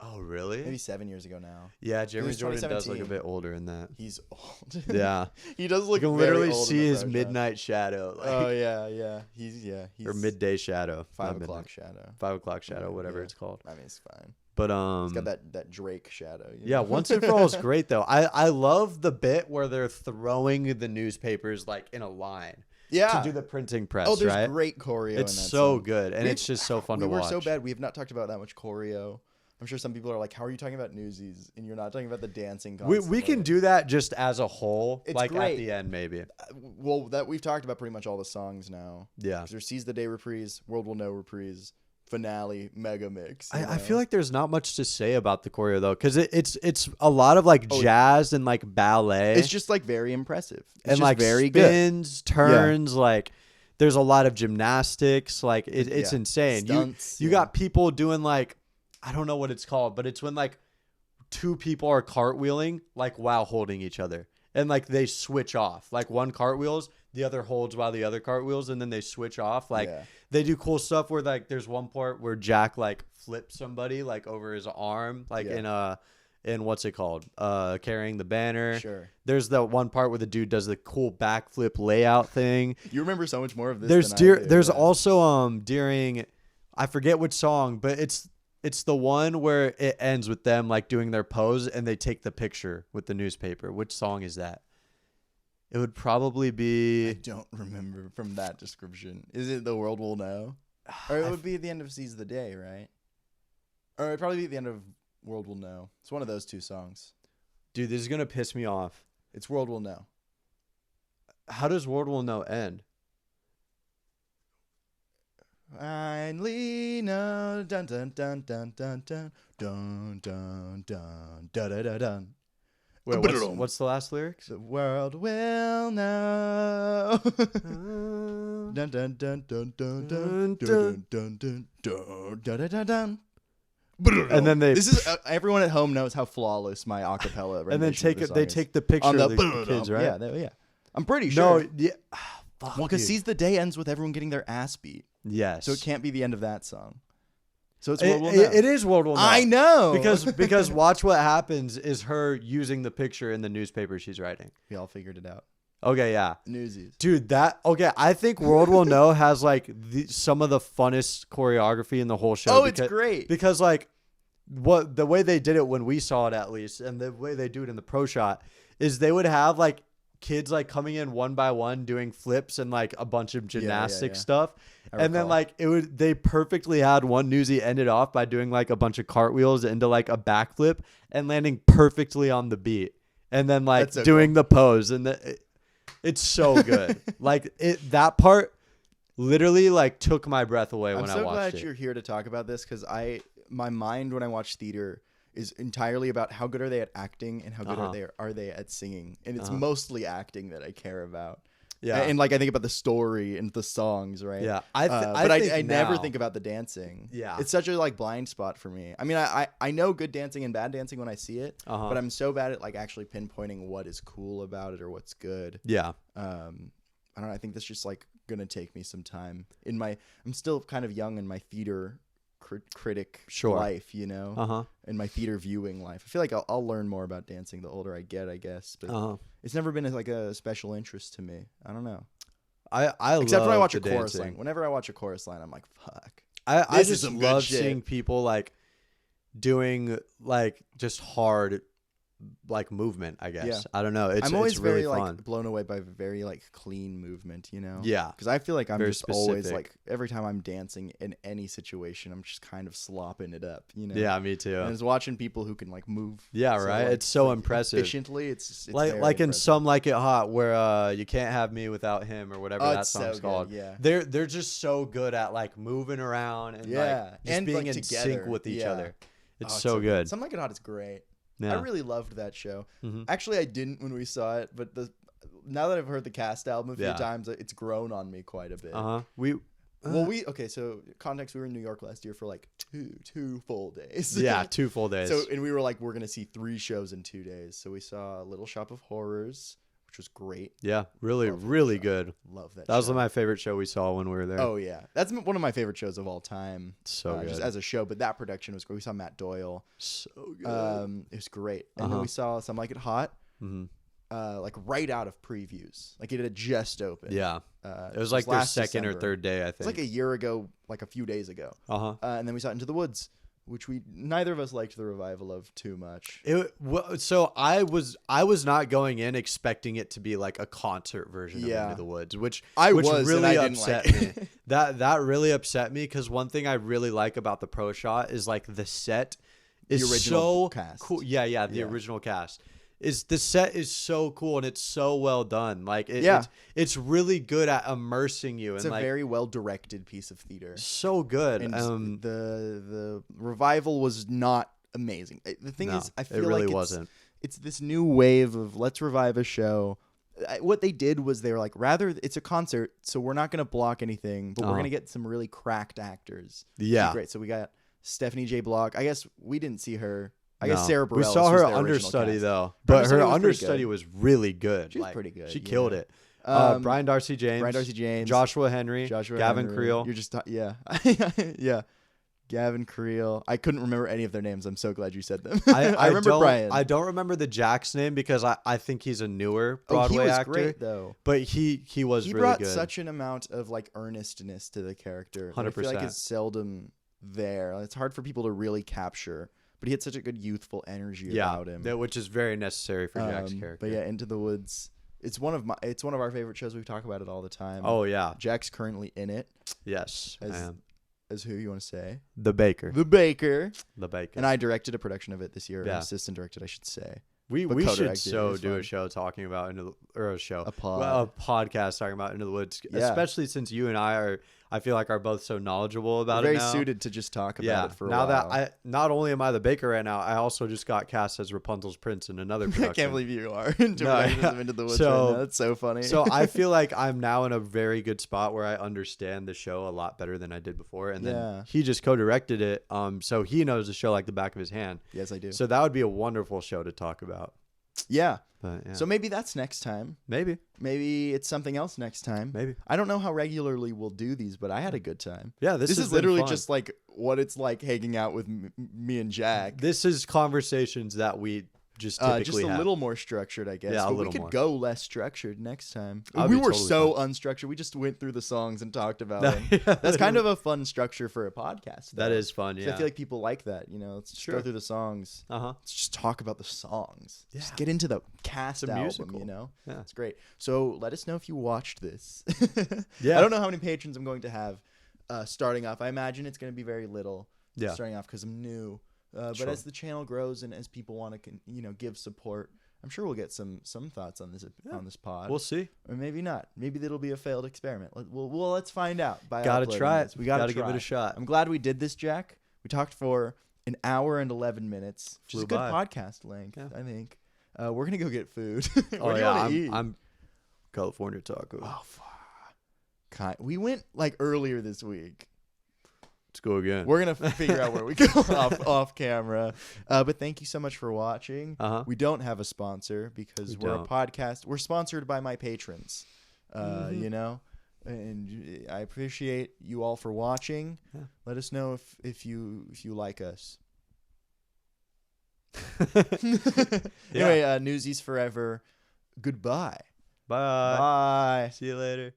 Oh, really? Maybe 7 years ago now. Yeah, Jeremy Jordan does look a bit older in that. He's old. Yeah. He does look You can very literally old see in the his pro midnight shot. shadow. Like, Oh, yeah. He's or midday shadow. 5 o'clock shadow. 5 o'clock shadow, whatever it's called. I mean, it's fine. But it's got that Drake shadow. Yeah, Once and For All is great though. I love the bit where they're throwing the newspapers like in a line. Yeah. To do the printing press, there's right? great choreo in that so song. good, and it's just so fun to watch. We were so bad. We have not talked about that much choreo. I'm sure some people are like, how are you talking about Newsies and you're not talking about the dancing constantly? We can do that just as a whole, it's like great. at the end maybe. Well, that we've talked about pretty much all the songs now. Yeah. There's Seize the Day reprise, World Will Know reprise, finale, mega mix. I feel like there's not much to say about the choreo though, because it's a lot of like jazz and like ballet. It's just like very impressive. It's and just like very spins, good. turns, like there's a lot of gymnastics. Like it's insane. Stunts, you got people doing like, I don't know what it's called, but it's when like two people are cartwheeling like while holding each other, and like they switch off. Like one cartwheels, the other holds while the other cartwheels, and then they switch off. Like they do cool stuff where like there's one part where Jack like flips somebody like over his arm, like in what's it called? Carrying the banner. Sure. There's the one part where the dude does the cool backflip layout thing. You remember so much more of this. There's also during, I forget which song, but it's the one where it ends with them like doing their pose and they take the picture with the newspaper. Which song is that? It would probably I be. don't remember from that description. Is it The World Will Know? Or it would be at the end of Seize the Day, right? Or it'd probably be at the end of World Will Know. It's one of those two songs. Dude, this is gonna piss me off. It's World Will Know. How does World Will Know end? Finally know, dun dun dun dun dun dun dun dun dun dun dun dun dun. Wait, what's the last lyrics? The world will know. Dun dun dun dun dun dun dun dun dun dun dun dun dun. And then this is everyone at home knows how flawless my acapella. And then they take the picture on of the kids, right? Yeah. I'm pretty sure. No, yeah. Well, because Seize the Day ends with everyone getting their ass beat. Yes. So it can't be the end of that song. So it's World Will Know. It is World Will Know. I know. Because watch what happens is her using the picture in the newspaper she's writing. We all figured it out. Okay, yeah. Newsies. Dude, I think World Will Know has like some of the funnest choreography in the whole show. Oh, it's great. Because like the way they did it when we saw it, at least, and the way they do it in the pro shot is they would have like kids like coming in one by one doing flips and like a bunch of gymnastic stuff. And then like they perfectly had one newsie ended off by doing like a bunch of cartwheels into like a backflip and landing perfectly on the beat. And then like doing the pose, and it's so good. Like that part literally like took my breath away when I watched it. I'm so glad you're here to talk about this, because my mind when I watch theater is entirely about how good are they at acting and how good are they at singing, and it's mostly acting that I care about. Yeah, and like I think about the story and the songs, right? Yeah, I never think about the dancing. Yeah, it's such a like blind spot for me. I mean, I know good dancing and bad dancing when I see it, but I'm so bad at like actually pinpointing what is cool about it or what's good. Yeah. I don't know. I think that's just like gonna take me some time. I'm still kind of young in my theater critic life, you know, in my theater viewing life. I feel like I'll learn more about dancing the older I get, I guess. But it's never been like a special interest to me. I don't know. I except love when I watch a the chorus dancing. line. Whenever I watch a chorus line, I'm like, fuck. I just love seeing people like doing like just hard like movement, I guess. Yeah. I don't know. I'm always really very fun. like blown away by very like clean movement, you know? Yeah. Because I feel like I'm very just specific. always like every time I'm dancing in any situation, I'm just kind of slopping it up, you know? Yeah, me too. And it's watching people who can like move. Yeah, right. Like, it's so like, impressive. Efficiently, it's like impressive. In Some Like It Hot, where you can't have me without him, or whatever that song's called. Yeah. They're just so good at like moving around and like just being in sync with each other. It's so good. Some Like It Hot is great. Yeah. I really loved that show. Mm-hmm. Actually, I didn't when we saw it, but now that I've heard the cast album a few times, it's grown on me quite a bit. So context, we were in New York last year for like two full days. Yeah, 2 full days. And we were like, we're gonna see 3 shows in 2 days. So we saw Little Shop of Horrors, which was great. Yeah, really good. Love that. That was my favorite show we saw when we were there. Oh yeah, that's one of my favorite shows of all time. So good, just as a show. But that production was great. We saw Matt Doyle. So good. It was great. And then we saw Some Like It Hot. Mm-hmm. Like right out of previews. Like it had just opened. Yeah. It was like their second or third day, I think. It was like a year ago, like a few days ago. And then we saw Into the Woods, which neither of us liked the revival of too much. So I was not going in expecting it to be like a concert version of Into the Woods, which really upset me. That really upset me, because one thing I really like about the pro shot is like the set is the original so cast. Cool. Yeah, the original cast. The set is so cool, and it's so well done. Like it's really good at immersing you. It's a very well directed piece of theater. So good. And the revival was not amazing. The thing is, I feel it really like wasn't. It's this new wave of let's revive a show. What they did was they were like, rather it's a concert, so we're not going to block anything, but we're going to get some really cracked actors. Yeah, great. So we got Stephanie J. Block. I guess we didn't see her. I guess Sarah Bareilles. We saw her understudy though, but her understudy was really good. She was pretty good. She killed it. Brian Darcy James, Joshua Henry, Gavin Creel. You're just yeah. Gavin Creel. I couldn't remember any of their names. I'm so glad you said them. I remember Brian. I don't remember the Jack's name, because I think he's a newer Broadway actor. He was great though. But he was really good. He brought such an amount of like earnestness to the character. 100%. I feel like it's seldom there. It's hard for people to really capture. But he had such a good youthful energy about him. Which is very necessary for Jack's character. But yeah, Into the Woods. It's one of our favorite shows. We talk about it all the time. Oh yeah. Jack's currently in it. Yes. I am. As who you want to say? The Baker. The Baker. The Baker. And I directed a production of it this year. Yeah. Assistant directed, I should say. We should do fun. a show talking about a pod. podcast talking about Into the Woods, Yeah. especially since you and I feel like are both so knowledgeable about We're it very now. suited to just talk about it for a now while. that not only am I the Baker right now, I also just got cast as Rapunzel's prince in another production. I can't believe you are No, yeah. Into the Woods So- right now. That's so funny. So I feel like I'm now in a very good spot where I understand the show a lot better than I did before. And then Yeah. he just co-directed it, so he knows the show like the back of his hand. yes, I do. So that would be a wonderful show to talk about. yeah. But yeah. So maybe that's next time. maybe Maybe it's something else next time. Maybe. I don't know how regularly we'll do these, but I had a good time. Yeah, This has is been literally fun. just like what it's like hanging out with me and Jack. This is conversations that we just typically Just a have. little more structured, I guess. Yeah, a but we little could more. go less structured next time. I'd We be were totally so unstructured. We just went through the songs and talked about them. That's kind of a fun structure for a podcast. That though. is fun. 'Cause Yeah. I feel like people like that. Let's just Sure. go through the songs. Uh huh. Let's just talk about the songs. Yeah. Just get into the cast It's a album. musical. Yeah. It's great. So let us know if you watched this. Yeah. I don't know how many patrons I'm going to have starting off. I imagine it's going to be very little. Yeah. Starting off because I'm new. But Sure. as the channel grows and as people want to, give support, I'm sure we'll get some thoughts on this pod. We'll see. Or maybe not. Maybe it'll be a failed experiment. Let's find out. Gotta uploading try this. it. We gotta give try. it a shot. I'm glad we did this, Jack. We talked for an hour and 11 minutes, which is Flew a good by. podcast length, Yeah. I think. We're gonna go get food. Where Oh do you yeah. want to eat? I'm California taco. Oh, fuck. We went like earlier this week. Let's go again. We're gonna figure out where we go off camera. But thank you so much for watching. Uh-huh. We don't have a sponsor because We we're a don't. podcast. We're sponsored by my patrons. Mhm. And I appreciate you all for watching. Yeah. Let us know if you like us. Yeah. Anyway, Newsies forever. Goodbye. Bye. Bye. See you later.